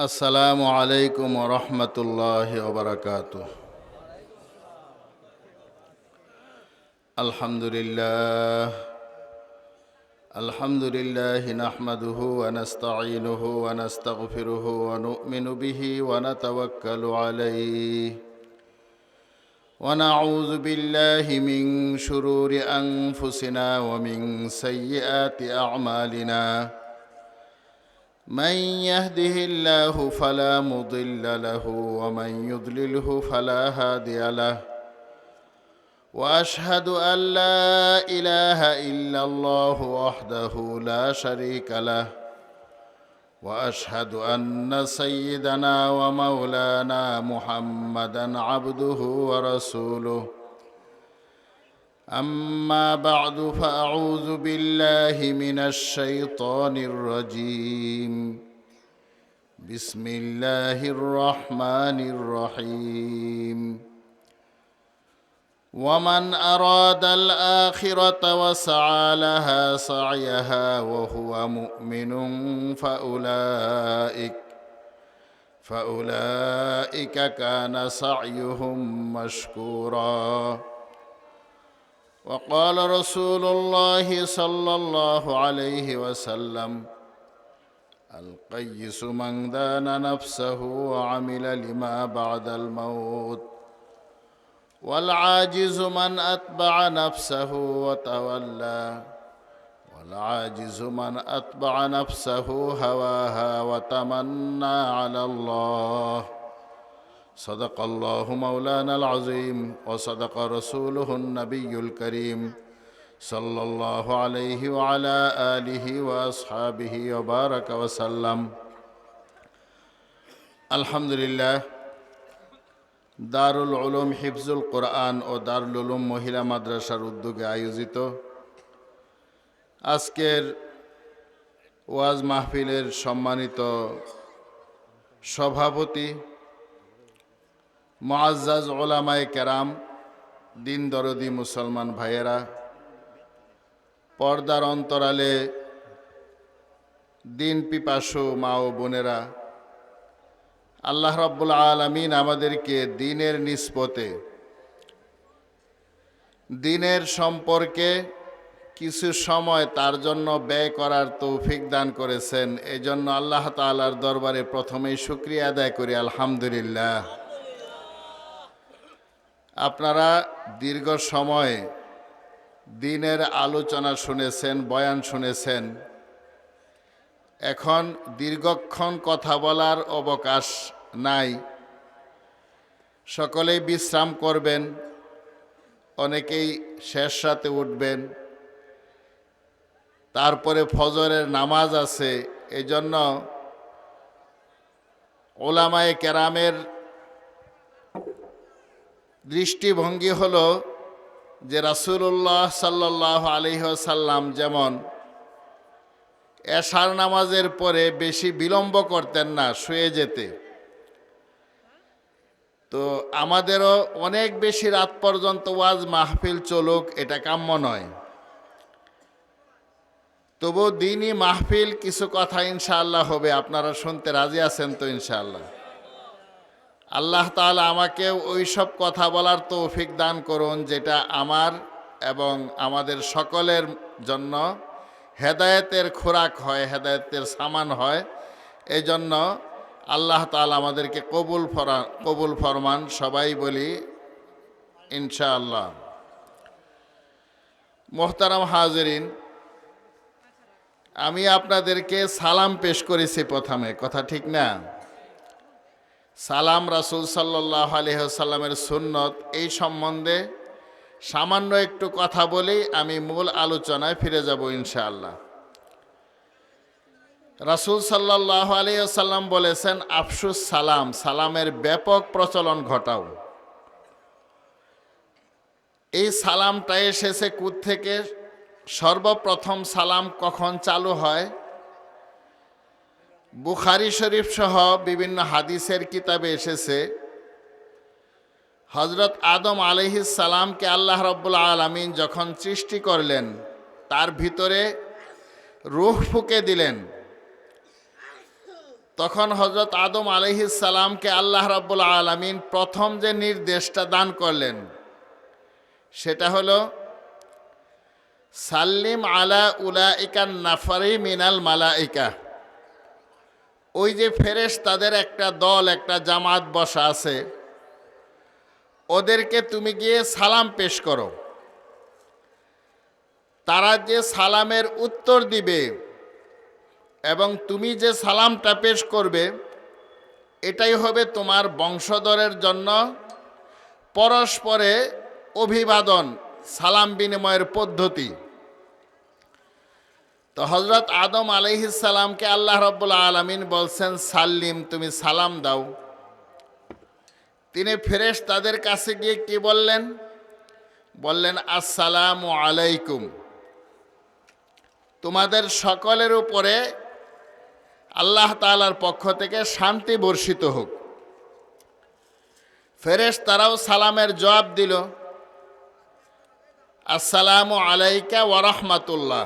আসসালামু আলাইকুম ওয়া রাহমাতুল্লাহি ওয়া বারাকাতুহু। আলহামদুলিল্লাহ নাহমাদুহু ওয়া নাস্তাঈনুহু ওয়া নাস্তাগফিরুহু ওয়া নু'মিনু বিহি ওয়া নাতাওয়াক্কালু আলাইহি ওয়া নাউযু বিল্লাহি মিন শুরুরি আনফুসিনা ওয়া মিন সাইয়্যাতি আ'মালিনা। من يهده الله فلا مضل له ومن يضلله فلا هادي له واشهد ان لا اله الا الله وحده لا شريك له واشهد ان سيدنا ومولانا محمدا عبده ورسوله. أما بعد فأعوذ بالله من الشيطان الرجيم. بسم الله الرحمن الرحيم. ومن أراد الآخرة وسعى لها سعيها وهو مؤمن فأولئك كان سعيهم مشكورا. وقال رسول الله صلى الله عليه وسلم: القيس من دان نفسه وعمل لما بعد الموت والعاجز من أتبع نفسه وتولى هواها وتمنى على الله. صدق الله مولانا العظيم وصدق رسوله النبي الكريم صلى الله عليه وعلى آله وأصحابه وبارك وسلم. আলহামদুলিল্লাহ, দারুল উলুম হিফজুল কোরআন ও দারুল উলুম মহিলা মাদ্রাসার উদ্যোগে আয়োজিত আজকের ওয়াজ মাহফিলের সম্মানিত সভাপতি মুআজ্জাজ উলামায়ে কেরাম, দিন দরদি মুসলমান ভাইয়েরা, পর্দার অন্তরালে দিন পিপাসু মা ও বোনেরা, আল্লাহ রাব্বুল আলামিন আমাদেরকে দিনের নিসবতে, দিনের সম্পর্কে কিছু সময় তার জন্য ব্যয় করার তৌফিক দান করেছেন। এই জন্য আল্লাহ তাআলার দরবারে প্রথমেই শুকরিয়া আদায় করি, আলহামদুলিল্লাহ। আপনারা দীর্ঘ সময় দিনের আলোচনা শুনেছেন, বয়ান শুনেছেন। এখন দীর্ঘক্ষণ কথা বলার অবকাশ নাই, সকলেই বিশ্রাম করবেন, অনেকেই শেষ রাতে উঠবেন, তারপরে ফজরের নামাজ আছে। এজন্য উলামায়ে কেরামের দৃষ্টিভঙ্গি হলো যে রাসূলুল্লাহ সাল্লাল্লাহু আলাইহি ওয়াসাল্লাম যেমন এশার নামাজের পরে বেশি বিলম্ব করতেন না শুয়ে যেতে, তো আমাদেরও অনেক বেশি রাত পর্যন্ত ওয়াজ মাহফিল চলুক এটা কাম্য নয়। তবু দিনই মাহফিল কিছু কথা ইনশাআল্লাহ হবে, আপনারা শুনতে রাজি আছেন তো? ইনশাআল্লাহ আল্লাহ তাআলা আমাকে ওই সব কথা বলার তৌফিক দান করুন যেটা আমার এবং আমাদের সকলের জন্য হেদায়েতের খোরাক হয়, হেদায়েতের সামান হয়। এই জন্য আল্লাহ তাআলা আমাদেরকে কবুল ফরমান, সবাই বলি ইনশাআল্লাহ। মোহতারাম হাজিরিন, আমি আপনাদেরকে সালাম পেশ করেছি প্রথমে, কথা ঠিক না? সালাম রাসূল সাল্লাল্লাহু আলাইহি ওয়াসাল্লামের সুন্নত। এই সম্বন্ধে সামান্য একটু কথা বলেই আমি মূল আলোচনায় ফিরে যাব ইনশাআল্লাহ। রাসূল সাল্লাল্লাহু আলাইহি ওয়াসাল্লাম বলেছেন, আফশুস সালাম, সালামের ব্যাপক প্রচলন ঘটাও। এই সালামটা এসেছে কোত্থেকে? সর্বপ্রথম সালাম কখন চালু হয়? বুখারী শরীফ সহ বিভিন্ন হাদিসের কিতাবে এসেছে, হযরত আদম আলাইহিস সালামকে আল্লাহ রাব্বুল আলামিন যখন সৃষ্টি করলেন, তার ভিতরে রূহ ফুঁকে দিলেন। তখন হযরত আদম আলাইহিস সালামকে আল্লাহ রাব্বুল আলামিন প্রথম যে নির্দেশটা দান করলেন সেটা হলো সাল্লিম আলা উলাইকান নাফারি মিনাল মালাইকা। ওই যে ফেরেশতাদের একটা দল, একটা জামাত বসা আছে, ওদেরকে তুমি গিয়ে সালাম পেশ করো। তারা যে সালামের উত্তর দিবে এবং তুমি যে সালামটা পেশ করবে, এটাই হবে তোমার বংশধরের জন্য পরস্পরে অভিবাদন, সালাম বিনিময়ের পদ্ধতি। তো হযরত আদম আলাইহিস সালামকে আল্লাহ রাব্বুল আলামিন বলছেন, সাল্লিম, তুমি সালাম দাও। তিনি ফেরেশতাদের কাছে গিয়ে কি বললেন? বললেন, আসসালামু আলাইকুম, তোমাদের সকলের উপরে আল্লাহ তাআলার পক্ষ থেকে শান্তি বর্ষিত হোক। ফেরেশতারাও সালামের জবাব দিল, আসসালামু আলাইকা ওয়া রাহমাতুল্লাহ।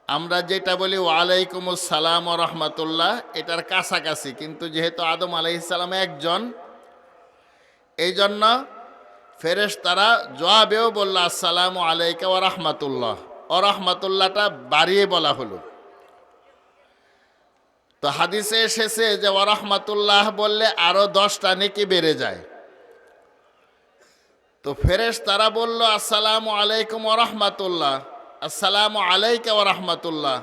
আমরা যেটা বলি ওয়ালাইকুমুস সালাম ওয়া রাহমাতুল্লাহ, এটার কাছাকাছি, কিন্তু যেহেতু আদম আলাইহিস সালাম একজন, এই জন্য ফেরেশতারা জবাবেও বলল আসসালামু আলাইকা ওয়া রাহমাতুল্লাহ। ওয়া রাহমাতুল্লাহটা বাড়িয়ে বলা হলো। তো হাদিসে এসেছে যে ওয়া রাহমাতুল্লাহ বললে আরো 10টা নেকি বেড়ে যায়। তো ফেরেশতারা বলল আসসালামু আলাইকুম ওয়া রাহমাতুল্লাহ, আসসালামু আলাইকা ওয়া রাহমাতুল্লাহ।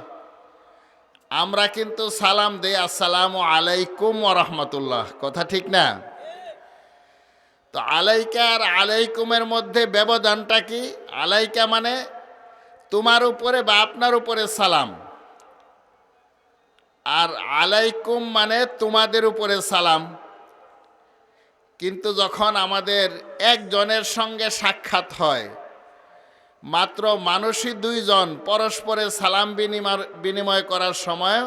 আমরা কিন্তু সালাম দেই আসসালামু আলাইকুম ওয়া রাহমাতুল্লাহ, কথা ঠিক না? তো আলাইকা আর আলাইকুমের মধ্যে ব্যবধানটা কি? আলাইকা মানে তোমার উপরে বা আপনার উপরে সালাম, আর আলাইকুম মানে তোমাদের উপরে সালাম। কিন্তু যখন আমাদের একজনের সঙ্গে সাক্ষাৎ হয়, মাত্র মানুষই 2 জন, পরস্পরের সালাম বিনিময় করার সময়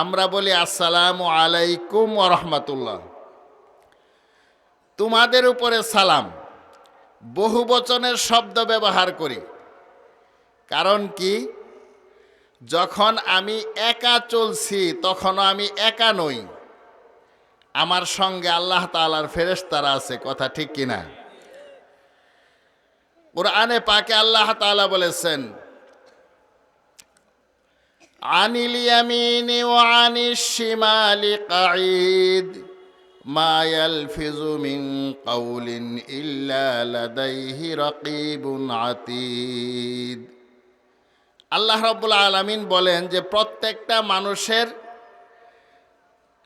আমরা বলি আসসালামু আলাইকুম ওয়া রাহমাতুল্লাহ, তোমাদের উপরে সালাম। বহুবচনের শব্দ ব্যবহার করি, কারণ কি? যখন আমি একা চলছি তখনও আমি একা নই, আমার সঙ্গে আল্লাহ তাআলার ফেরেশতারা আছে, কথা ঠিক কিনা? কুরআনে পাকে আল্লাহ তাআলা বলেছেন, আনিল ইয়ামিনি ওয়া আনিশ শিমালি কাঈদ মা ইয়ালফিজু মিন কাউলিন ইল্লা লাদাইহি রাকীবুন আতীদ। আল্লাহ রাব্বুল আলামিন বলেন যে প্রত্যেকটা মানুষের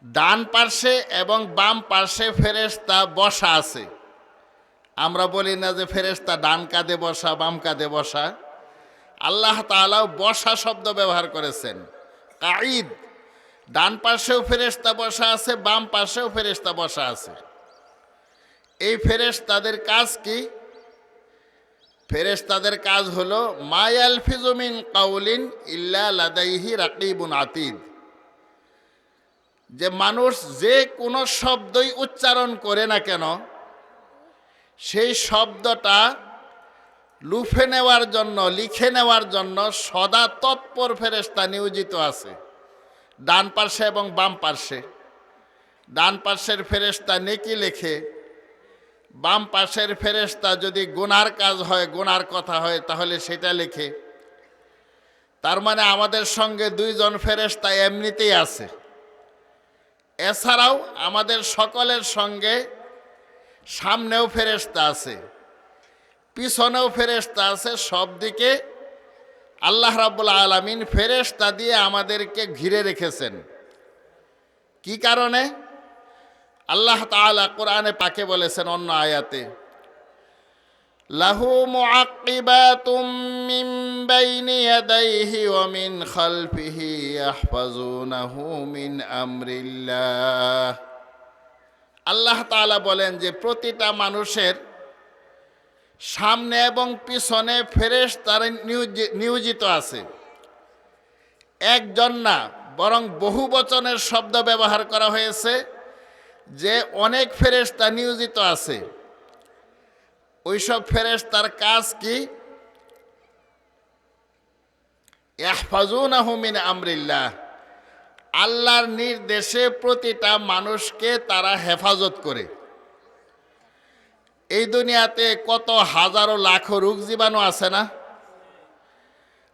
ডান পার্শ্বে এবং বাম পার্শ্বে ফেরেশতা বসা আছে। আমরা বলি না যে ফেরেশতা ডান কাঁধে বসা, বাম কাঁধে বসা। আল্লাহ তাআলাও বসা শব্দ ব্যবহার করেছেন, কাঈদ। ডান পার্শ্বেও ফেরেশতা বসা আছে, বাম পার্শ্বেও ফেরেশতা বসা আছে। এই ফেরেশতাদের কাজ কি? ফেরেশতাদের কাজ হলো মা ইয়ালফিজু মিন কাউলিন ইল্লা লাদাইহি রাকীবুন আতীদ, যে মানুষ যে কোনো শব্দই উচ্চারণ করে না কেন, সেই শব্দটা লুফে নেওয়ার জন্য, লিখে নেওয়ার জন্য সদা তৎপর ফেরেশতা নিয়োজিত আছে, ডান পার্শ্বে এবং বাম পার্শ্বে। ডান পার্শ্বের ফেরেশতা নেকি লেখে, বাম পাশের ফেরেশতা যদি গুনার কাজ হয়, গুনার কথা হয়, তাহলে সেটা লেখে। তার মানে আমাদের সঙ্গে 2 জন ফেরেশতা এমনিতেই আছে। এছাড়াও আমাদের সকলের সঙ্গে সামনেও ফেরেশতা আছে, পিছনেও ফেরেশতা আছে। সব দিকে আল্লাহ রাব্বুল আলামিন ফেরেশতা দিয়ে আমাদেরকে ঘিরে রেখেছেন। কি কারণে? আল্লাহ তাআলা কোরআনে পাকে বলেছেন অন্য আয়াতে, লাহু মুআক্কিবাতুম মিন বাইনি ইয়াদাইহি ওয়া মিন খালফিহি ইয়াহফাজুনাহু মিন আমরিল্লাহ। আল্লাহ তাআলা বলেন যে প্রতিটা মানুষের সামনে এবং পিছনে ফেরেশতারা নিয়োজিত আছে। একজন না, বরং বহু বচনের শব্দ ব্যবহার করা হয়েছে, যে অনেক ফেরেশতা নিয়োজিত আছে। ওইসব ফেরেশতার কাজ কি? ইয়াহফাজুনাহু মিন আমরিল্লাহ, আল্লাহর নির্দেশে প্রতিটা মানুষকে তারা হেফাজত করে। এই দুনিয়াতে কত হাজারো লাখো রোগ জীবাণু আছে না,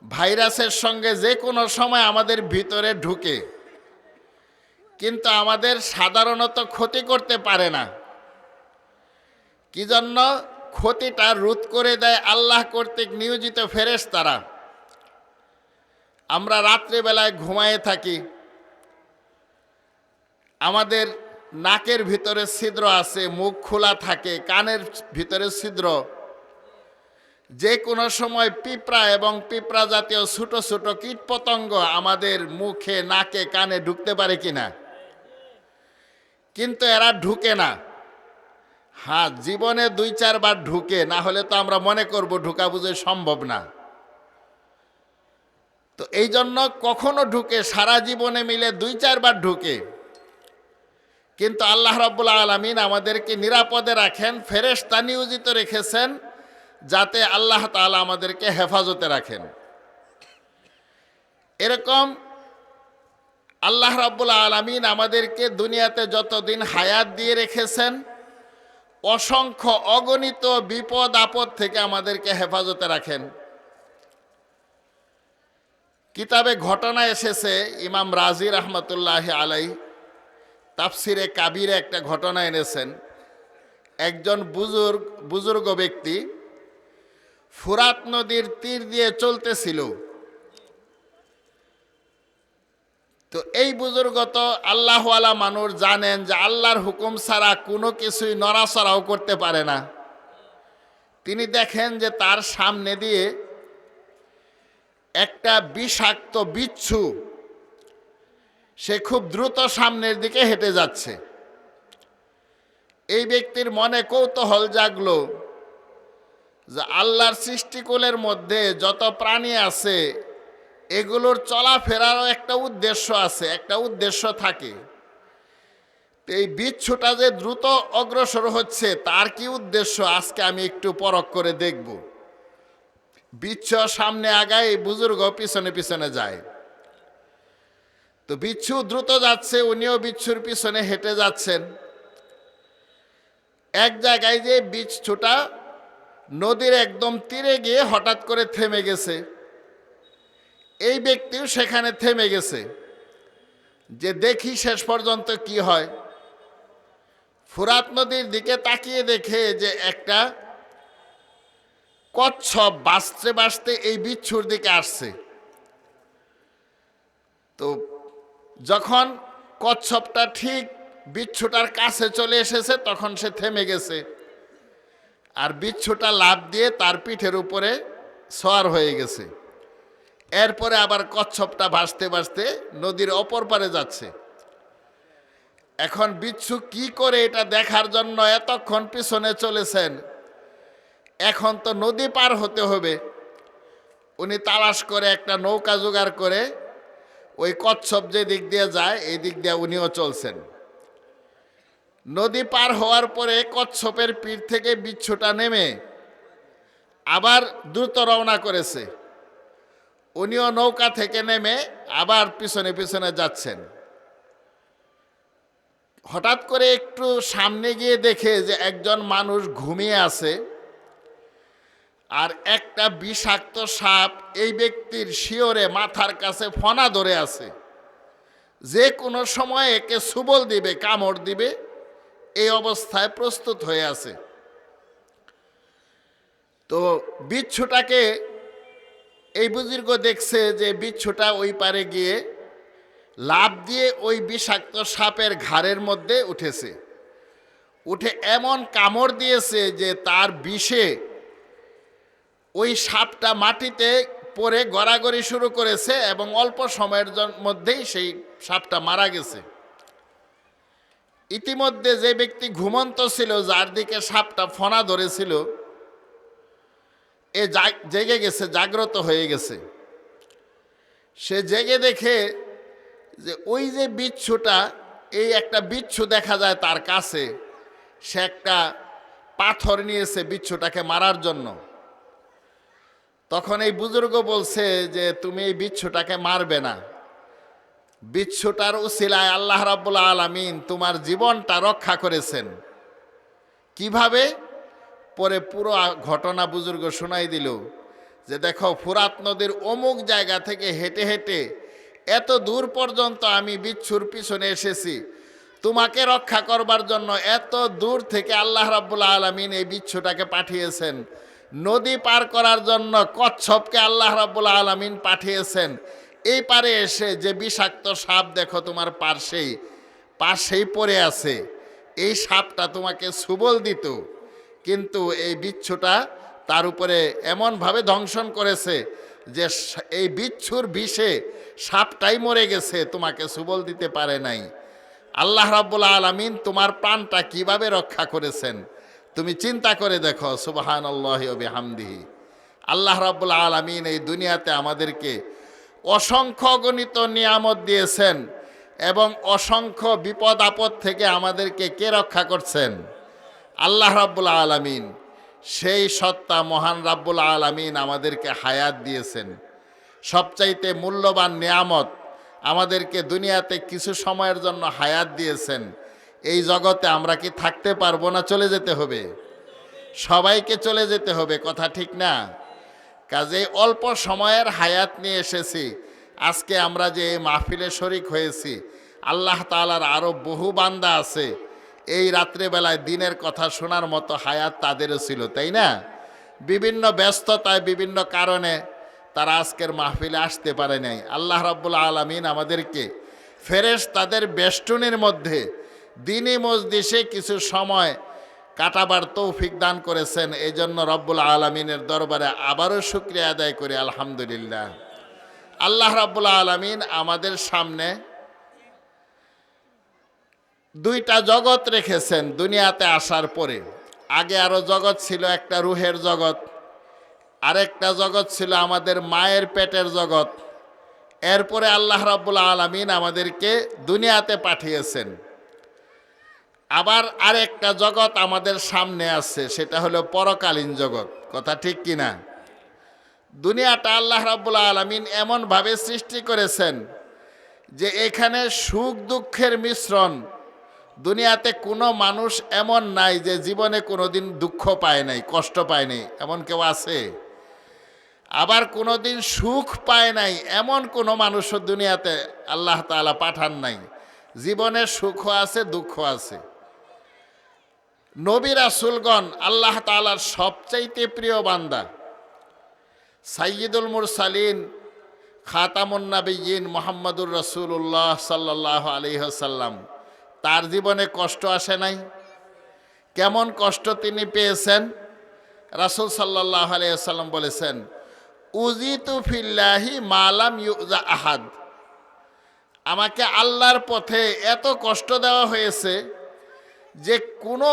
ভাইরাসের সঙ্গে যে কোনো সময় আমাদের ভিতরে ঢুকে, কিন্তু আমাদের সাধারণত ক্ষতি করতে পারে না। কি জন্য? ক্ষতিটা রোধ করে দেয় আল্লাহ কর্তৃক নিয়োজিত ফেরেশতারা। আমরা রাত্রিবেলায় ঘুমায়ে থাকি, আমাদের নাকের ভিতরে ছিদ্র আছে, মুখ খোলা থাকে, কানের ভিতরে ছিদ্র। যে কোনো সময় পিঁপড়া এবং পিঁপড়া জাতীয় ছোট ছোট কীটপতঙ্গ আমাদের মুখে, নাকে, কানে ঢুকতে পারে কিনা? কিন্তু এরা ঢুকে না। হ্যাঁ, জীবনে 2-4 বার ঢুকে, না হলে তো আমরা মনে করব ঢুকা বুঝে সম্ভব না। তো এই জন্য কখনো ঢুকে, সারা জীবনে মিলে 2-4 বার ঢুকে, কিন্তু আল্লাহ রাব্বুল আলামিন আমাদেরকে নিরাপদে রাখেন, ফেরেশতা নিয়োজিত রেখেছেন যাতে আল্লাহ তাআলা আমাদেরকে হেফাজতে রাখেন। এরকম আল্লাহ রাব্বুল আলামিন আমাদেরকে দুনিয়াতে যতদিন হায়াত দিয়ে রেখেছেন, অসংখ্য অগণিত বিপদ আপদ থেকে আমাদেরকে হেফাজতে রাখেন। কিতাবে ঘটনা এসেছে, ইমাম রাজি রহমতুল্লাহ আলাইহি তাফসিরে কাবিরে একটা ঘটনা এনেছেন। একজন বুজুর্গ ব্যক্তি ফুরাত নদীর তীর দিয়ে চলতেছিল। তো এই বুজুর্গ তো আল্লাহওয়ালা মানুষ, জানেন যে আল্লাহর হুকুম ছাড়া কোনো কিছুই নড়াচড়াও করতে পারে না। তিনি দেখেন যে তার সামনে দিয়ে একটা বিষাক্ত বিচ্ছু, সে খুব দ্রুত সামনের দিকে হেঁটে যাচ্ছে। এই ব্যক্তির মনে কৌতূহল জাগলো যে আল্লাহর সৃষ্টিকুলের মধ্যে যত প্রাণী আছে এগুলোর চলাফেরারও একটা উদ্দেশ্য আছে, একটা উদ্দেশ্য থাকে। তো এই বিচ্ছুটা যে দ্রুত অগ্রসর হচ্ছে, তার কি উদ্দেশ্য আজকে আমি একটু পরখ করে দেখব। বিচ্ছু সামনে আগায়, এই বুজুর্গ পিছনে পিছনে যায়। তো বিচ্ছু দ্রুত যাচ্ছে, উনিও বিচ্ছুর পিছনে হেঁটে যাচ্ছেন। এক জায়গায় যে বিচ্ছুটা নদীর একদম তীরে গিয়ে হঠাৎ করে থেমে গেছে। এই ব্যক্তিও সেখানে থেমে গেছে, যে দেখি শেষ পর্যন্ত কি হয়। ফুরাত নদীর দিকে তাকিয়ে দেখে যে একটা কচ্ছপ বাঁচতে বাঁচতে এই বিচ্ছুর দিকে আসছে। তো যখন কচ্ছপটা ঠিক বিচ্ছুটার কাছে চলে এসেছে, তখন সে থেমে গেছে, আর বিচ্ছুটা লাফ দিয়ে তার পিঠের উপরে সওয়ার হয়ে গেছে। এরপরে আবার কচ্ছপটা ভাসতে ভাসতে নদীর অপর পারে যাচ্ছে। এখন বিচ্ছু কি করে এটা দেখার জন্য এতক্ষণ পিছনে চলেছেন, এখন তো নদী পার হতে হবে। উনি তালাশ করে একটা নৌকা জোগাড় করে ওই কচ্ছপ যে দিক দিয়ে যায় এই দিক দিয়ে উনিও চলছেন। নদী পার হওয়ার পরে কচ্ছপের পিঠ থেকে বিচ্ছুটা নেমে আবার দ্রুত রওনা করেছে। উনিও নৌকা থেকে নেমে আবার পিছনে পিছনে যাচ্ছেন। হঠাৎ করে একটু সামনে গিয়ে দেখে যে একজন মানুষ ঘুমিয়ে আছে, আর একটা বিষাক্ত সাপ এই ব্যক্তির শিয়রে মাথার কাছে ফনা ধরে আছে, যে কোনো সময় একে সুবল দিবে, কামড় দিবে, এই অবস্থায় প্রস্তুত হয়ে আছে। তো বিচ্ছুটাকে এই বুজুর্গ দেখছে যে বিচ্ছুটা ওই পারে গিয়ে লাফ দিয়ে ওই বিষাক্ত সাপের ঘাড়ের মধ্যে উঠেছে। উঠে এমন কামড় দিয়েছে যে তার বিষে ওই সাপটা মাটিতে পড়ে গড়াগড়ি শুরু করেছে, এবং অল্প সময়ের মধ্যেই সেই সাপটা মারা গেছে। ইতিমধ্যে যে ব্যক্তি ঘুমন্ত ছিল, যার দিকে সাপটা ফনা ধরেছিল, এ জেগে গেছে, জাগ্রত হয়ে গেছে। সে জেগে দেখে যে ওই যে বিচ্ছুটা, এই একটা বিচ্ছু দেখা যায় তার কাছে, সে একটা পাথর নিয়েছে বিচ্ছুটাকে মারার জন্য। তখন এই বুজুর্গ বলছে যে তুমি এই বিচ্ছুটাকে মারবে না, বিচ্ছুটার উসিলায় আল্লাহ রাব্বুল আলামিন তোমার জীবনটা রক্ষা করেছেন। কিভাবে? পরে পুরো ঘটনা বুজুর্গ শোনাই দিল যে দেখো, ফুরাত নদীর অমুক জায়গা থেকে হেঁটে হেঁটে এত দূর পর্যন্ত আমি বিচ্ছুর পিছনে এসেছি, তোমাকে রক্ষা করবার জন্য এত দূর থেকে আল্লাহ রাব্বুল আলামিন এই বিচ্ছুটাকে পাঠিয়েছেন। নদী পার করার জন্য কচ্ছপকে আল্লাহ রাব্বুল আলামিন পাঠিয়েছেন। এই পারে এসে যে বিষাক্ত সাপ দেখো তোমার পাশেই পড়ে আছে, এই সাপটা তোমাকে সুবল দিত, কিন্তু এই বিচ্ছুটা তার উপরে এমনভাবে দংশন করেছে যে এই বিচ্ছুর বিষে সাপটাই মরে গেছে, তোমাকে সুবল দিতে পারে নাই। আল্লাহ রাব্বুল আলামিন তোমার প্রাণটা কিভাবে রক্ষা করেছেন তুমি চিন্তা করে দেখো। সুবহানাল্লাহি ওয়া বিহামদিহি। আল্লাহ রাব্বুল আলামিন এই দুনিয়াতে আমাদেরকে অসংখ্য অগণিত নিয়ামত দিয়েছেন এবং অসংখ্য বিপদ আপদ থেকে আমাদেরকে কে রক্ষা করছেন? আল্লাহ রাব্বুল আলামিন। সেই সত্তা মহান রাব্বুল আলামিন আমাদেরকে হায়াত দিয়েছেন। সবচাইতে মূল্যবান নিয়ামত, আমাদেরকে দুনিয়াতে কিছু সময়ের জন্য হায়াত দিয়েছেন। এই জগতে আমরা কি থাকতে পারবো না? চলে যেতে হবে, সবাইকে চলে যেতে হবে, কথা ঠিক না? কাজে অল্প সময়ের হায়াত নিয়ে এসেছি। আজকে আমরা যে এই মাহফিলে শরিক হয়েছি, আল্লাহ তাআলার আরও বহু বান্দা আছে এই রাত্রেবেলায় দিনের কথা শোনার মতো হায়াত তাদেরও ছিল, তাই না? বিভিন্ন ব্যস্ততায়, বিভিন্ন কারণে তারা আজকের মাহফিলে আসতে পারে নাই। আল্লাহ রাব্বুল আলামিন আমাদেরকে ফেরেশতাদের বেষ্টনীর মধ্যে দিনী মজলিসে কিছু সময় কাটাবার তৌফিক দান করেছেন। এই জন্য রব্বুল আলামিনের দরবারে আবারও শুকরিয়া আদায় করি, আলহামদুলিল্লাহ। আল্লাহ রাব্বুল আলামিন আমাদের সামনে দুইটা জগৎ রেখেছেন দুনিয়াতে আসার পরে। আগে আরও জগৎ ছিল, একটা রুহের জগৎ, আরেকটা জগৎ ছিল আমাদের মায়ের পেটের জগৎ। এরপরে আল্লাহ রাব্বুল আলামিন আমাদেরকে দুনিয়াতে পাঠিয়েছেন। আবার আরেকটা জগৎ আমাদের সামনে আছে, সেটা হলো পরকালীন জগৎ, কথা ঠিক কিনা? দুনিয়াটা আল্লাহ রাব্বুল আলামিন এমনভাবে সৃষ্টি করেছেন যে এখানে সুখ দুঃখের মিশ্রণ। দুনিয়াতে কোনো মানুষ এমন নাই যে জীবনে কোনোদিন দুঃখ পায় নাই, কষ্ট পায় নাই, এমন কেউ আছে? আবার কোনোদিন সুখ পায় নাই এমন কোনো মানুষও দুনিয়াতে আল্লাহ তাআলা পাঠান নাই। জীবনে সুখও আছে, দুঃখ আছে। নবী রাসূলগণ আল্লাহ তাআলার সবচাইতে প্রিয় বান্দা। সাইয়্যিদুল মুরসালিন খাতামুন নাবিয়্যিন মুহাম্মদুর রাসূলুল্লাহ সাল্লাল্লাহু আলাইহি ওয়াসাল্লাম, তার জীবনে কষ্ট আসে নাই? কেমন কষ্ট তিনি পেয়েছেন? রাসূল সাল্লাল্লাহু আলাইহি ওয়াসাল্লাম বলেছেন, উজিতু ফিল্লাহি মা লাম ইউজা আহাদ। আমাকে আল্লাহর পথে এত কষ্ট দেওয়া হয়েছে যে কোনো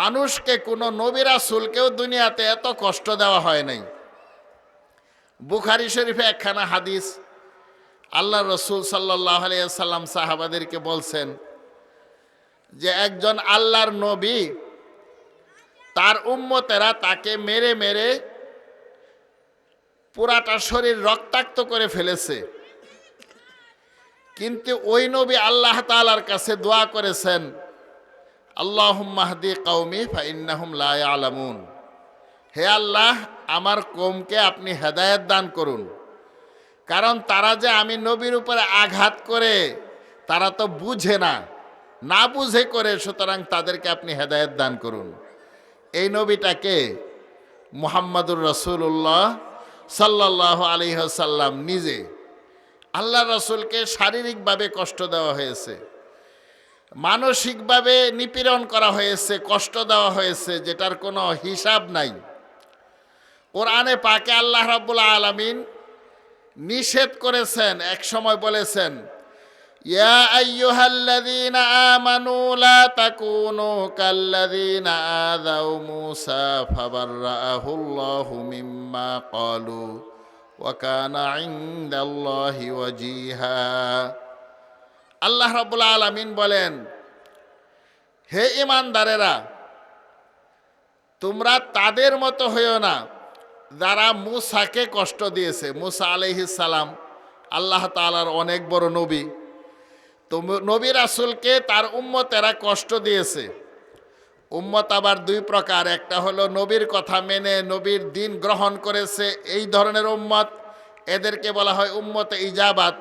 মানুষকে, কোনো নবী রাসূলকেও দুনিয়াতে এত কষ্ট দেওয়া হয় নাই। বুখারী শরীফে একখানা হাদিস, আল্লাহ রসুল সাল্লাল্লাহু আলাইহি ওয়াসাল্লাম সাহাবাদেরকে বলছেন যে একজন আল্লাহর নবী, তার উম্মতেরা তাকে মেরে মেরে পুরাটা শরীর রক্তাক্ত করে ফেলেছে, কিন্তু ওই নবী আল্লাহ তাআলার কাছে দোয়া করেছেন, আল্লাহুম্মা হদি কওমি ফাইন্নাহুম লা ইয়ালামুন। হে আল্লাহ, আমার কওমকে আপনি হেদায়েত দান করুন, কারণ তারা যে আমি নবীর উপরে আঘাত করে তারা তো বুঝে না, না বুঝে করে, সুতরাং তাদেরকে আপনি হেদায়েত দান করুন। এই নবীটাকে মুহাম্মদুর রাসূলুল্লাহ সাল্লাল্লাহু আলাইহি ওয়াসাল্লাম নিজে। আল্লাহ রাসূলকে শারীরিকভাবে কষ্ট দেওয়া হয়েছে, মানসিকভাবে নিপীড়ন করা হয়েছে, কষ্ট দেওয়া হয়েছে, যেটার কোনো হিসাব নাই। কোরআনে পাকে আল্লাহ রাব্বুল আলামিন নিষেধ করেছেন, এক সময় বলেছেন, ইয়া আইয়ুহাল্লাযীনা আমানু লা তাকুনু কাল্লাযীনা আযাউ মূসা ফাবাররাআহুল্লাহু মিম্মা ক্বালু ওয়া কানা ইনদাল্লাহি ওয়াজিহা। আল্লাহ রাব্বুল আলামিন বলেন, হে ঈমানদারেরা, তোমরা তাদের মতো হইও না যারা মূসাকে কষ্ট দিয়েছে। মূসা আলাইহিস সালাম আল্লাহ তাআলার অনেক বড় নবী, তো নবী রাসূলকে তার উম্মতেরা কষ্ট দিয়েছে। উম্মত আবার দুই প্রকার, একটা হলো নবীর কথা মেনে নবীর দিন গ্রহণ করেছে এই ধরনের উম্মত, এদেরকে বলা হয় উম্মতে ইজাবাত,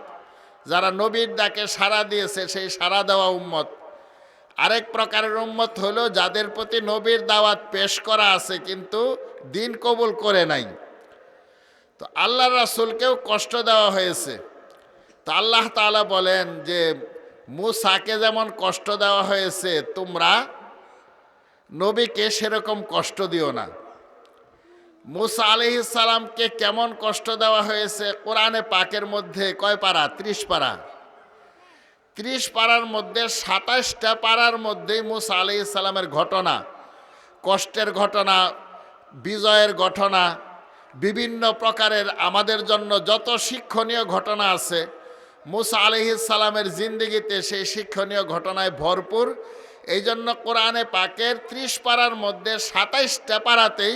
যারা নবীর ডাকে সাড়া দিয়েছে সেই সাড়া দেওয়া উম্মত। আরেক প্রকারের উম্মত হলো যাদের প্রতি নবীর দাওয়াত পেশ করা আছে কিন্তু দিন কবুল করে নাই। তো আল্লাহ রাসূলকেও কষ্ট দেওয়া হয়েছে। তো আল্লাহ তাআলা বলেন যে মূসাকে যেমন কষ্ট দেওয়া হয়েছে তোমরা নবীকে সেরকম কষ্ট দিও না। মূসা আলাইহিস সালামকে কেমন কষ্ট দেওয়া হয়েছে কোরআনে পাকের মধ্যে কয় পারা? 30 পারা। 30 পারার মধ্যে 27টা পারার মধ্যেই মূসা আলাইহিস সালামের ঘটনা, কষ্টের ঘটনা, বিজয়ের ঘটনা, বিভিন্ন প্রকারের আমাদের জন্য যত শিক্ষণীয় ঘটনা আছে মূসা আলাইহিস সালামের জিন্দেগিতে সেই শিক্ষণীয় ঘটনায় ভরপুর। এই জন্য কোরআনে পাকের 30 পারার মধ্যে 27টা পারাতেই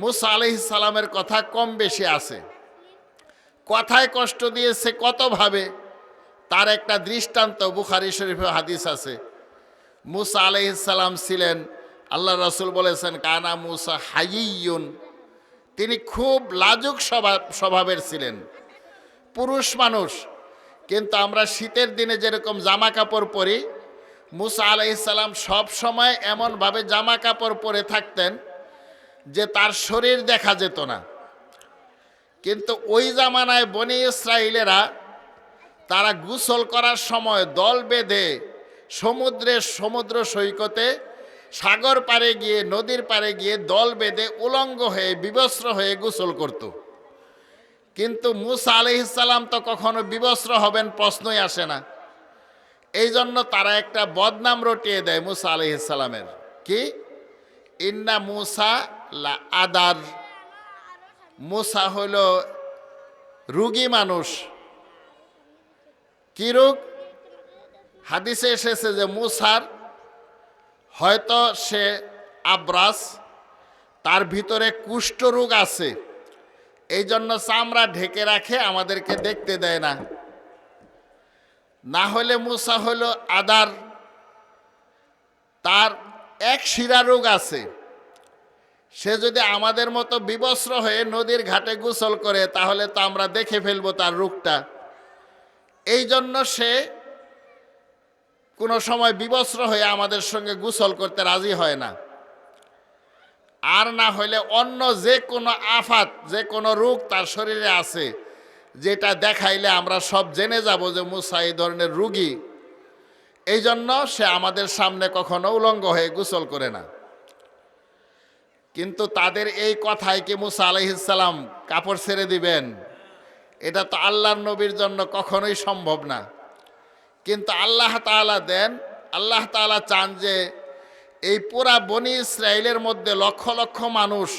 মূসা আলাইহিস সালামের কথা কম বেশি আছে। কথায় কষ্ট দিয়েছে কতভাবে তার একটা দৃষ্টান্ত বুখারী শরীফে হাদিস আছে। মূসা আলাইহিস সালাম ছিলেন, আল্লাহ রাসূল বলেছেন কানা মূসা হাইয়ুন, তিনি খুব লাজুক স্বভাবের ছিলেন, পুরুষ মানুষ। কিন্তু আমরা শীতের দিনে যেরকম জামা কাপড় পরি, মূসা আলাইহিস সালাম সব সময় এমনভাবে জামা কাপড় পরে থাকতেন যে তার শরীর দেখা যেত না। কিন্তু ওই জামানায় বনি ইসরাইলেরা তারা গোসল করার সময় দল বেঁধে সমুদ্র সৈকতে সাগর পাড়ে গিয়ে নদীর পাড়ে গিয়ে দল বেঁধে উলঙ্গ হয়ে বিবস্ত্র হয়ে গোসল করত। কিন্তু মূসা আলাইহিস সালাম তো কখনো বিবস্ত্র হবেন প্রশ্নই আসে না। এই জন্য তারা একটা বদনাম রটিয়ে দেয় মূসা আলাইহিস সালামের, কি ইন্না মূসা লা আদার, মূসা হইল রুগী মানুষ। কি রোগ? হাদিসে এসেছে যে মূসার হয়তো সে আব্রাস, তার ভিতরে কুষ্ঠ রোগ আছে, এই জন্য চামড়া ঢেকে রাখে, আমাদেরকে দেখতে দেয় না। না হলে মূসা হইল আদার, তার এক শিরা রোগ আছে, সে যদি আমাদের মতো বিবস্ত্র হয়ে নদীর ঘাটে গোসল করে তাহলে তো আমরা দেখে ফেলবো তার রোগটা। এই জন্য সে কোনো সময় বিবস্ত্র হয়ে আমাদের সঙ্গে গোসল করতে রাজি হয় না। আর না হলে অন্য যে কোনো আফাত, যে কোনো রোগ তার শরীরে আছে যেটা দেখাইলে আমরা সব জেনে যাব যে মূসা এই ধরনের রোগী, এই জন্য সে আমাদের সামনে কখনো উলঙ্গ হয়ে গোসল করে না। কিন্তু তাদের এই কথায় কি মূসা আলাইহিস সালাম কাপড় ছেড়ে দিবেন? এটা তো আল্লাহর নবীর জন্য কখনোই সম্ভব না। কিন্তু আল্লাহ তাআলা দেন, আল্লাহ তাআলা চান যে এই পুরা বনি ইসরায়েলের মধ্যে লক্ষ লক্ষ মানুষ,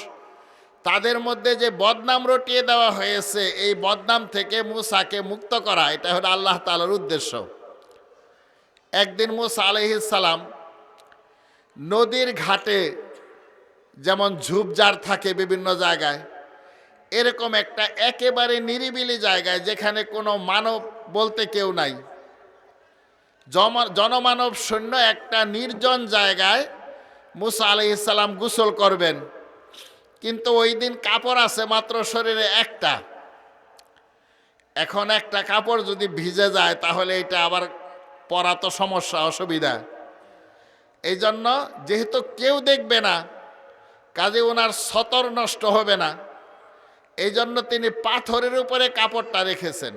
তাদের মধ্যে যে বদনাম রটিয়ে দেওয়া হয়েছে এই বদনাম থেকে মূসাকে মুক্ত করা, এটা হলো আল্লাহ তাআলার উদ্দেশ্য। একদিন মূসা আলাইহিস সালাম নদীর ঘাটে যেমন ঝোপঝাড় থাকে বিভিন্ন জায়গায়, এরকম একটা একেবারে নিরিবিলি জায়গায় যেখানে কোনো মানব বলতে কেউ নাই, জনমানব শূন্য একটা নির্জন জায়গায় মূসা আলাইহিস সালাম গোসল করবেন। কিন্তু ওই দিন কাপড় আছে মাত্র শরীরে একটা। এখন একটা কাপড় যদি ভিজে যায় তাহলে এটা আবার পরা তো সমস্যা, অসুবিধা। এই জন্য যেহেতু কেউ দেখবে না, কাজে ওনার সতর নষ্ট হবে না, এই জন্য তিনি পাথরের উপরে কাপড়টা রেখেছেন,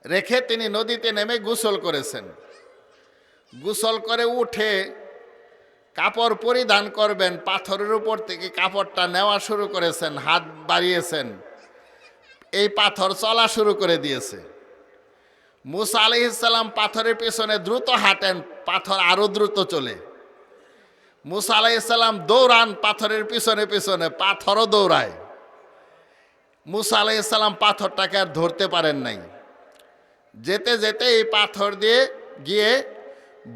রেখে তিনি নদীতে নেমে গোসল করেছেন। গোসল করে উঠে কাপড় পরিধান করবেন, পাথরের উপর থেকে কাপড়টা নেওয়া শুরু করেছেন, হাত বাড়িয়েছেন, এই পাথর চলা শুরু করে দিয়েছে। মূসা আলাইহিস সালাম পাথরের পেছনে দ্রুত হাঁটেন, পাথর আরো দ্রুত চলে। মূসা আলাইহিস সালাম দৌড়ান পাথরের পিছনে পিছনে, পাথরও দৌড়ায়। মূসা আলাইহিস সালাম পাথরটাকে আর ধরতে পারেন নাই। যেতে যেতে এই পাথর দিয়ে গিয়ে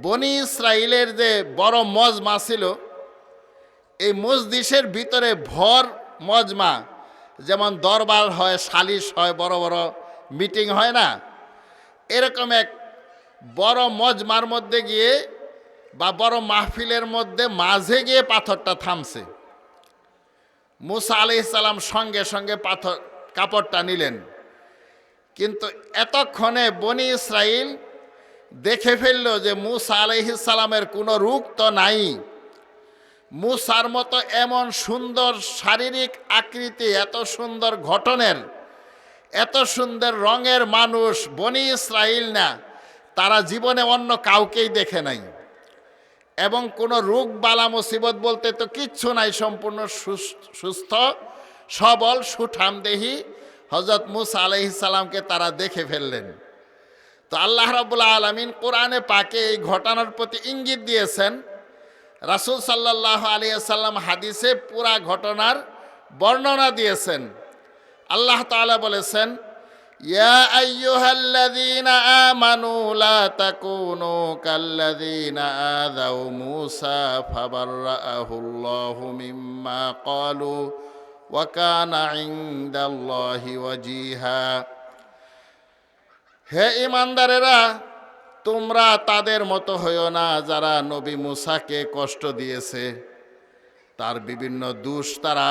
বনি ইসরাইলের যে বড় মজমা ছিল, এই মজলিসের ভিতরে ভর মজমা, যেমন দরবার হয়, সালিশ হয়, বড় বড় মিটিং হয় না, এরকম এক বড় মজমার মধ্যে গিয়ে বা বড় মাহফিলের মধ্যে মাঝে গিয়ে পাথরটা থামছে। মুসা আলাইহিস সালাম সঙ্গে সঙ্গে পাথর কাপড়টা নিলেন, কিন্তু এতক্ষণে বনি ইসরাইল দেখে ফেলল যে মুসা আলাইহিস সালামের কোনো রূপ তো নাই। মুসার মতো এমন সুন্দর শারীরিক আকৃতি, এত সুন্দর গঠনের, এত সুন্দর রঙের মানুষ বনি ইসরাইল না, তারা জীবনে অন্য কাউকেই দেখে নাই। এবং কোনো রোগ বালা মুসিবত বলতে তো কিচ্ছু নাই, সম্পূর্ণ সুস্থ সবল সুঠামদেহী হযরত মুসা আলাইহিস সালামকে তারা দেখে ফেললেন। তো আল্লাহ রাব্বুল আলামিন কোরআনে পাকে এই ঘটনার প্রতি ইঙ্গিত দিয়েছেন। রাসূল সাল্লাল্লাহু আলাইহি ওয়াসাল্লাম হাদিসে পুরা ঘটনার বর্ণনা দিয়েছেন। আল্লাহ তাআলা বলেছেন, ইয়া আইয়ুহাল্লাযীনা আমানু লা তাকুনু কাল্লাযীনা আযাউ মূসা ফাবাররাআহুল্লাহু মিম্মা ক্বালু ওয়া কানা ইনদাল্লাহি ওয়াজিহা। হে ঈমানদারেরা, তোমরা তাদের মতো হইও না যারা নবী মূসাকে কষ্ট দিয়েছে। তার বিভিন্ন দোষ তারা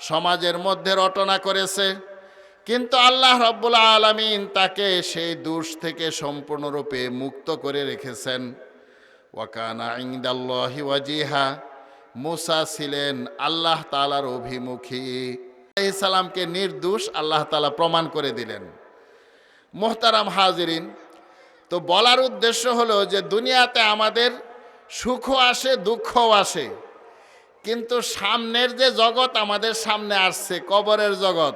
সমাজের মধ্যে রটনা করেছে, কিন্তু আল্লাহ রাব্বুল আলামিন তাকে সেই দোষ থেকে সম্পূর্ণরূপে মুক্ত করে রেখেছেন। ওয়া কানা ইনদাল্লাহি ওয়াজিহা, মূসা ছিলেন আল্লাহ তাআলার অভিমুখী। আলাইহিস সালামকে নির্দোষ আল্লাহ তাআলা প্রমাণ করে দিলেন। মুহতারাম হাজিরিন, তো বলার উদ্দেশ্য হলো যে দুনিয়াতে আমাদের সুখও আসে দুঃখও আসে, কিন্তু সামনের যে জগৎ আমাদের সামনে আসছে, কবরের জগৎ,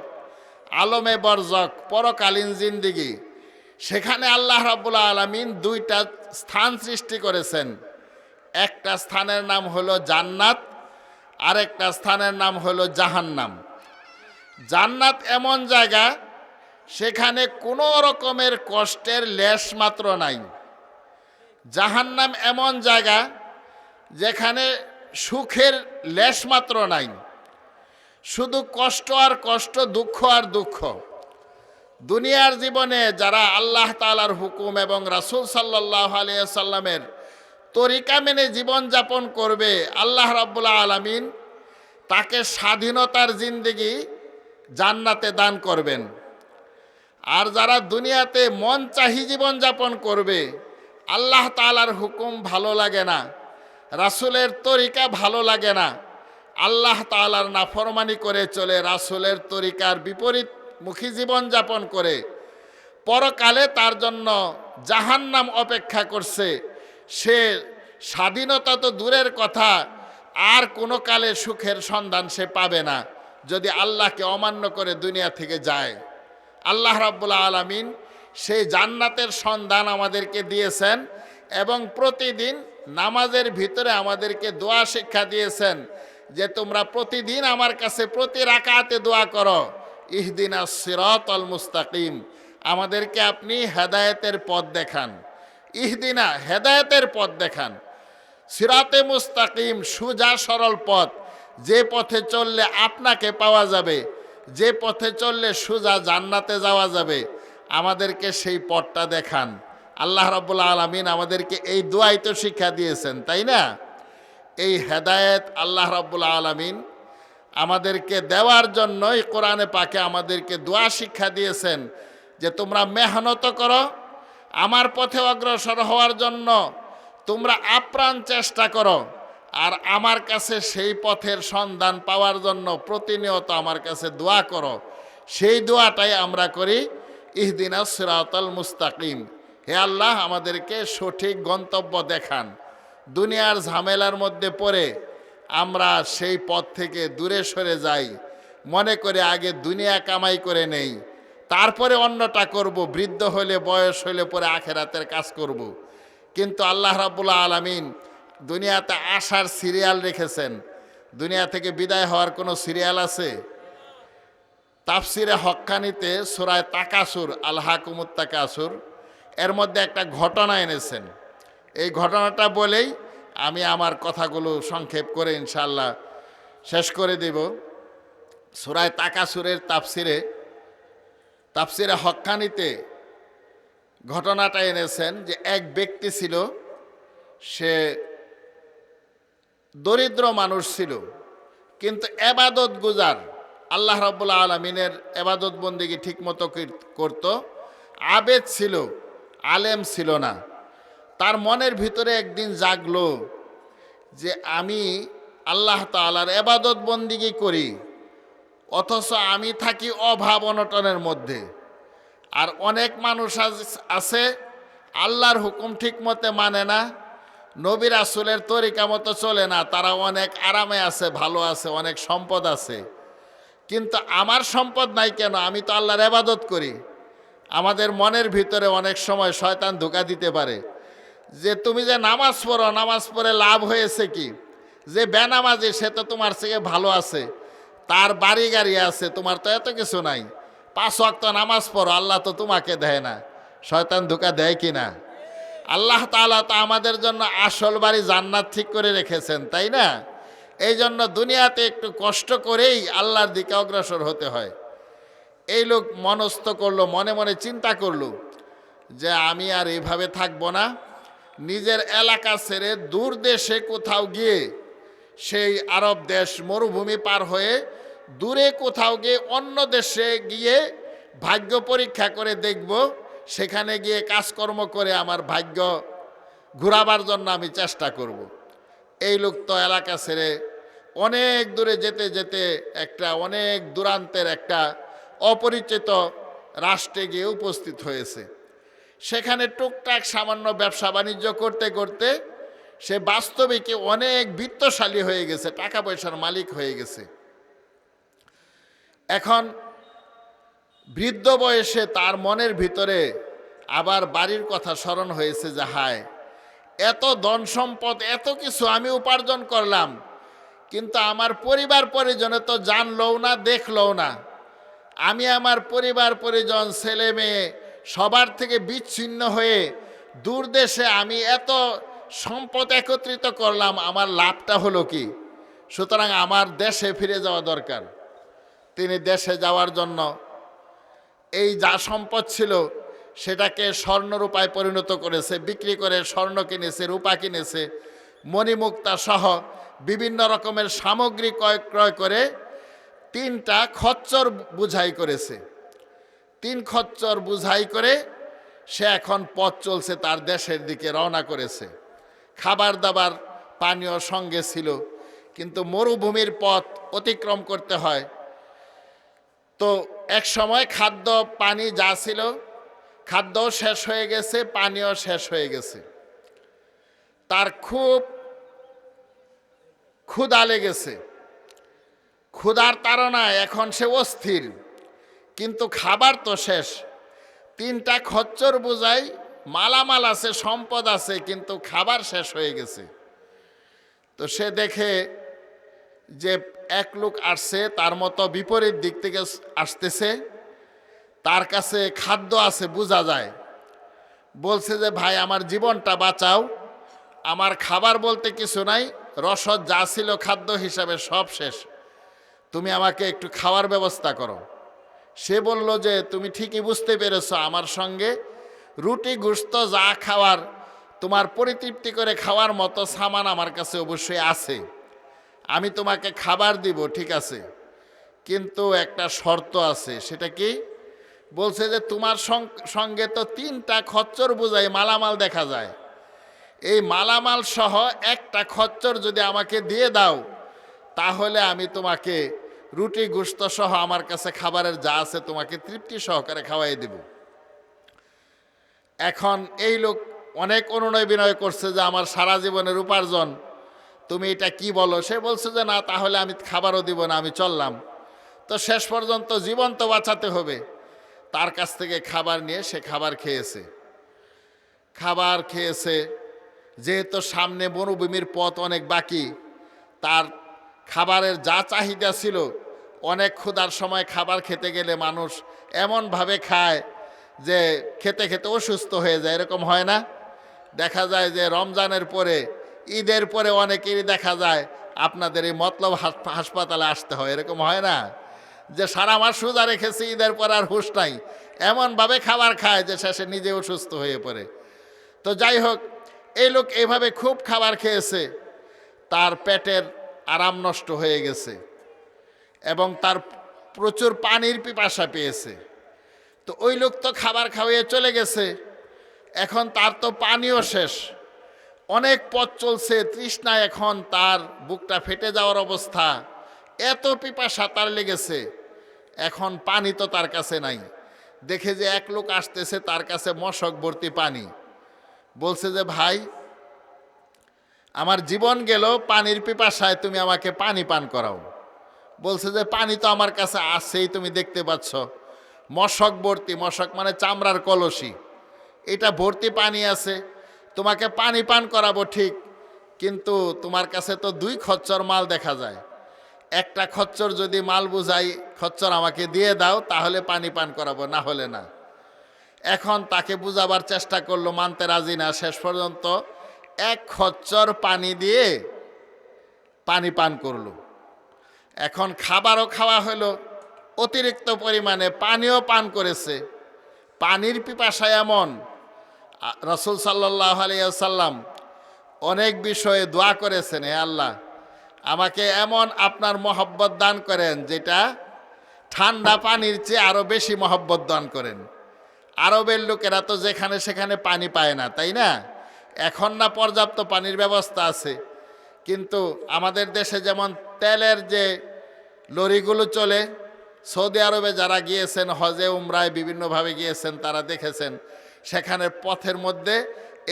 আলমে বরজক, পরকালীন জিন্দিগি, সেখানে আল্লাহ রাব্বুল আলামিন দুইটা স্থান সৃষ্টি করেছেন। একটা স্থানের নাম হলো জান্নাত, আরেকটা স্থানের নাম হলো জাহান্নাম। জান্নাত এমন জায়গা, সেখানে কোনো রকমের কষ্টের লেশ মাত্র নাই। জাহান্নাম এমন জায়গা যেখানে সুখের লেশ মাত্র নাই, শুধু কষ্ট আর কষ্ট, দুঃখ আর দুঃখ। দুনিয়ার জীবনে যারা আল্লাহ তাআলার হুকুম এবং রাসূল সাল্লাল্লাহু আলাইহি ওয়াসাল্লামের তরিকা মেনে জীবনযাপন করবে, আল্লাহ রাব্বুল আলামিন তাকে স্বাধীনতার জিন্দেগি জান্নাতে দান করবেন। আর যারা দুনিয়াতে মন চাহি জীবনযাপন করবে, আল্লাহ তাআলার হুকুম ভালো লাগে না, রাসূলের তরিকা ভালো লাগে না, আল্লাহ তাআলার নাফরমানি করে চলে, রাসূলের তরিকার বিপরীতমুখী জীবনযাপন করে, পরকালে তার জন্য জাহান্নাম অপেক্ষা করছে। সে স্বাধীনতা তো দূরের কথা, আর কোনো কালে সুখের সন্ধান সে পাবে না যদি আল্লাহকে অমান্য করে দুনিয়া থেকে যায়। আল্লাহ রাব্বুল আলামিন সেই জান্নাতের সন্ধান আমাদেরকে দিয়েছেন এবং প্রতিদিন নামাজের ভিতরে আমাদেরকে দোয়া শিক্ষা দিয়েছেন যে তোমরা প্রতিদিন আমার কাছে প্রতি রাকাতে দোয়া করো, ইহদিনাস সিরাতাল মুস্তাকিম, আমাদেরকে আপনি হেদায়েতের পথ দেখান। ইহদিনা, হেদায়েতের পথ দেখান। সিরাতে মুস্তাকিম, সোজা সরল পথ, যে পথে চললে আপনাকে পাওয়া যাবে, যে পথে চললে সোজা জান্নাতে যাওয়া যাবে, আমাদেরকে সেই পথটা দেখান। আল্লাহ রাব্বুল আলামিন আমাদেরকে এই দোয়াই তো শিক্ষা দিয়েছেন, তাই না? এই হেদায়েত আল্লাহ রাব্বুল আলামিন আমাদেরকে দেওয়ার জন্যই কোরআনে পাকে আমাদেরকে দোয়া শিক্ষা দিয়েছেন যে তোমরা মেহনত করো, আমার পথে অগ্রসর হওয়ার জন্য তোমরা আপ্রাণ চেষ্টা করো, আর আমার কাছে সেই পথের সন্ধান পাওয়ার জন্য প্রতিনিয়ত আমার কাছে দোয়া করো। সেই দোয়াটাই আমরা করি, ইহদিনাস সিরাতাল মুস্তাকিম, হে আল্লাহ আমাদেরকে সঠিক গন্তব্য দেখান। দুনিয়ার ঝামেলার মধ্যে পড়ে আমরা সেই পথ থেকে দূরে সরে যাই, মনে করে আগে দুনিয়া কামাই করে নেই, তারপরে অন্যটা করব, বৃদ্ধ হলে বয়স হলে পরে আখেরাতের কাজ করব। কিন্তু আল্লাহ রাব্বুল আলামিন দুনিয়াতে আসার সিরিয়াল রেখেছেন। দুনিয়া থেকে বিদায় হওয়ার কোনো সিরিয়াল আছে? তাফসিরে হক্কানিতে সূরা তাকাসুর, আল হাকুমুত তাকাসুর, এর মধ্যে একটা ঘটনা এনেছেন। এই ঘটনাটা বলেই আমি আমার কথাগুলো সংক্ষেপ করে ইনশাআল্লাহ শেষ করে দেব। সূরা তাকাসুরের তাফসিরে হক্কানিতে ঘটনাটা এনেছেন যে এক ব্যক্তি ছিল, সে দরিদ্র মানুষ ছিল, কিন্তু এবাদত গুজার, আল্লাহ রাব্বুল আলামিনের এবাদত বন্দেগী ঠিকমতো করত, আবেদ ছিল, আলেম ছিল না। তার মনের ভিতরে একদিন জাগলো যে আমি আল্লাহ তাআলার এবাদত বন্দেগী করি, অথচ আমি থাকি অভাব অনটনের মধ্যে। আর অনেক মানুষ আছে আল্লাহর হুকুম ঠিক মতে মানে না, নবী রাসূলের তরিকা মতো চলে না, তারা অনেক আরামে আছে, ভালো আছে, অনেক সম্পদ আছে। কিন্তু আমার সম্পদ নাই কেন? আমি তো আল্লাহর ইবাদত করি। আমাদের মনের ভিতরে অনেক সময় শয়তান ধোঁকা দিতে পারে যে তুমি যে নামাজ পড়ো, নামাজ পড়ে লাভ হয়েছে কি? যে বেনামাজি সে তো তোমার থেকে ভালো আছে, তার বাড়ি গাড়ি আছে, তোমার তো এত কিছু নাই। 5 ওয়াক্ত নামাজ পড়ো, আল্লাহ তো তোমাকে দেয় না। শয়তান ধোঁকা দেয় কি না? আল্লাহ তাআলা তো আমাদের জন্য আসল বাড়ি জান্নাত ঠিক করে রেখেছেন, তাই না? এই জন্য দুনিয়াতে একটু কষ্ট করেই আল্লাহর দিকে অগ্রসর হতে হয়। এই লোক মনস্থ করলো, মনে মনে চিন্তা করলো যে আমি আর এইভাবে থাকবো না, নিজের এলাকা ছেড়ে দূর দেশে কোথাও গিয়ে, সেই আরব দেশ মরুভূমি পার হয়ে দূরে কোথাও গিয়ে অন্য দেশে গিয়ে ভাগ্য পরীক্ষা করে দেখব, সেখানে গিয়ে কাজকর্ম করে আমার ভাগ্য ঘুরাবার জন্য আমি চেষ্টা করব। এই লোক তো এলাকা ছেড়ে অনেক দূরে যেতে যেতে একটা অনেক দূরান্তের একটা অপরিচিত রাষ্ট্রে গিয়ে উপস্থিত হয়েছে। সেখানে টুকটাক সামান্য ব্যবসা বাণিজ্য করতে করতে সে বাস্তবিকে অনেক বিত্তশালী হয়ে গেছে, টাকা পয়সার মালিক হয়ে গেছে। এখন বৃদ্ধ বয়সে তার মনের ভিতরে আবার বাড়ির কথা স্মরণ হয়েছে যে হায়, এত ধন সম্পদ, এত কিছু আমি উপার্জন করলাম, কিন্তু আমার পরিবার পরিজনে তো জানলও না, দেখলও না। আমি আমার পরিবার পরিজন, ছেলে মেয়ে সবার থেকে বিচ্ছিন্ন হয়ে দূর দেশে আমি এত সম্পদ একত্রিত করলাম, আমার লাভটা হলো কি? সুতরাং আমার দেশে ফিরে যাওয়া দরকার। তিনি দেশে যাওয়ার জন্য এই যা সম্পদ ছিল সেটাকে স্বর্ণরূপায় পরিণত করেছে, বিক্রি করে স্বর্ণ কিনেছে, রূপা কিনেছে, মণিমুক্তা সহ বিভিন্ন রকমের সামগ্রী ক্রয় করে 3টা খচ্চর বুঝাই করেছে। 3 খচ্চর বুঝাই করে সে এখন পথ চলছে, তার দেশের দিকে রওনা করেছে। খাবার দাবার পানীয় সঙ্গে ছিল, কিন্তু মরুভূমির পথ অতিক্রম করতে হয়। তো এক সময় খাদ্য পানি যা ছিল, খাদ্যও শেষ হয়ে গেছে, পানিও শেষ হয়ে গেছে। তার খুব ক্ষুধা লেগেছে। ক্ষুধার তাড়নায় এখন সে অস্থির, কিন্তু খাবার তো শেষ। 3টা খচ্চর বোঝাই মালামাল আছে, সম্পদ আছে, কিন্তু খাবার শেষ হয়ে গেছে। তো সে দেখে যে এক লোক আসছে, তার মতো বিপরীত দিক থেকে আসতেছে, তার কাছে খাদ্য আছে বোঝা যায়। বলছে যে ভাই, আমার জীবনটা বাঁচাও, আমার খাবার বলতে কিছু নাই, রসদ যা ছিল খাদ্য হিসাবে সব শেষ, তুমি আমাকে একটু খাওয়ার ব্যবস্থা করো। সে বলল যে তুমি ঠিকই বুঝতে পেরেছ, আমার সঙ্গে রুটি গোশত যা খাওয়ার, তোমার পরিতৃপ্তি করে খাওয়ার মতো সামান আমার কাছে অবশ্যই আছে, আমি তোমাকে খাবার দিব, ঠিক আছে, কিন্তু একটা শর্ত আছে। সেটা কি? বলছে যে তোমার সঙ্গে তো 3টা খচ্চর বোঝাই মালামাল দেখা যায়, এই মালামাল সহ একটা খচ্চর যদি আমাকে দিয়ে দাও, তাহলে আমি তোমাকে রুটি গোশত সহ আমার কাছে খাবারের যা আছে তোমাকে তৃপ্তি সহকারে খাওয়াই দেব। এখন এই লোক অনেক অনুনয় বিনয় করছে যে আমার সারা জীবনের উপার্জন, তুমি এটা কি বলো? সে বলছে যে না, তাহলে আমি খাবারও দিব না, আমি চললাম। তো শেষ পর্যন্ত জীবন তো বাঁচাতে হবে, তার কাছ থেকে খাবার নিয়ে সে খাবার খেয়েছে। যেহেতু সামনে মরুভূমির পথ অনেক বাকি, তার খাবারের যা চাহিদা ছিল, অনেক ক্ষুধার সময় খাবার খেতে গেলে মানুষ এমনভাবে খায় যে খেতে খেতে অসুস্থ হয়ে যায়, এরকম হয় না? দেখা যায় যে রমজানের পরে, ঈদের পরে অনেকেরই দেখা যায় আপনাদের এই মতলব হাসপাতালে আসতে হয়, এরকম হয় না? যে সারা মাস রোজা রেখেছি, ঈদের পর আর হুঁশ নাই, এমনভাবে খাবার খায় যে শেষে নিজে অসুস্থ হয়ে পড়ে। তো যাই হোক, এই লোক এইভাবে খুব খাবার খেয়েছে, তার পেটের আরাম নষ্ট হয়ে গেছে এবং তার প্রচুর পানির পিপাসা পেয়েছে। তো ওই লোক তো খাবার খাওয়িয়ে চলে গেছে, এখন তার তো পানিও শেষ, অনেক পথ চলছে, তৃষ্ণায় এখন তার বুকটা ফেটে যাওয়ার অবস্থা, এত পিপাসা তার লেগেছে, এখন পানি তো তার কাছে নাই। দেখে যে এক লোক আসতেছে, তার কাছে মশক ভর্তি পানি, বলছে যে ভাই, আমার জীবন গেল পানির পিপাসায়, তুমি আমাকে পানি পান করাও। বলছে যে পানি তো আমার কাছে আছেই, তুমি দেখতে পাচ্ছ, মশক ভর্তি, মশক মানে চামড়ার কলসি, এটা ভর্তি পানি আছে, তোমাকে পানি পান করাবো ঠিক, কিন্তু তোমার কাছে তো 2 খচ্চর মাল দেখা যায়, একটা খচ্চর যদি মাল বুঝাই, খচ্চর আমাকে দিয়ে দাও, তাহলে পানি পান করাবো, না হলে না। এখন তাকে বুঝাবার চেষ্টা করলো, মানতে রাজি না, শেষ পর্যন্ত 1 খচ্চর পানি দিয়ে পানি পান করলো। এখন খাবারও খাওয়া হলো, অতিরিক্ত পরিমাণে পানিও পান করেছে, পানির পিপাসা এমন, রাসূল সাল্লাল্লাহু আলাইহি ওয়াসাল্লাম অনেক বিষয়ে দোয়া করেছেন, হে আল্লাহ, আমাকে এমন আপনার মহব্বত দান করেন যেটা ঠান্ডা পানির চেয়ে আরও বেশি মহব্বত দান করেন। আরবের লোকেরা তো যেখানে সেখানে পানি পায় না, তাই না? এখন না পর্যাপ্ত পানির ব্যবস্থা আছে, কিন্তু আমাদের দেশে যেমন তেলের যে লরিগুলো চলে, সৌদি আরবে যারা গিয়েছেন হজে উমরায় বিভিন্নভাবে গিয়েছেন, তারা দেখেছেন সেখানে পথের মধ্যে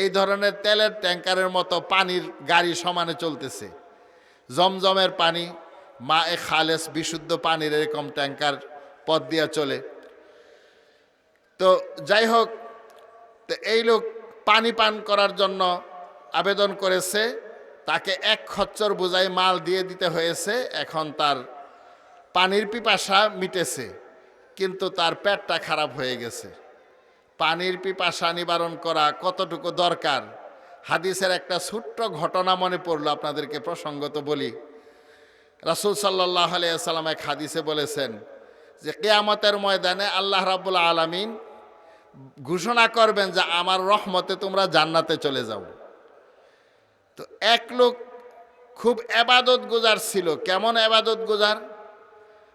এই ধরনের তেলের ট্যাঙ্কারের মতো পানির গাড়ি সমানে চলতেছে, জমজমের পানি, মা এ খালেস বিশুদ্ধ পানির এরকম ট্যাঙ্কার পথ দিয়ে চলে। তো যাই হোক, তো এই লোক পানি পান করার জন্য আবেদন করেছে, তাকে 1 খচ্চর বোঝাই মাল দিয়ে দিতে হয়েছে, এখন তার পানির পিপাসা মিটেছে, কিন্তু তার পেটটা খারাপ হয়ে গেছে। পানির পিপাসা নিবারণ করা কতটুকু দরকার, হাদিসের একটা ছোট্ট ঘটনা মনে পড়লো, আপনাদেরকে প্রসঙ্গত বলি। রাসূল সাল্লাল্লাহু আলাইহি ওয়াসাল্লাম এক হাদিসে বলেছেন যে কিয়ামতের ময়দানে আল্লাহ রাব্বুল আলামিন ঘোষণা করবেন যে আমার রহমতে তোমরা জান্নাতে চলে যাও। তো এক লোক খুব এবাদত গুজার ছিল। কেমন এবাদত গুজার?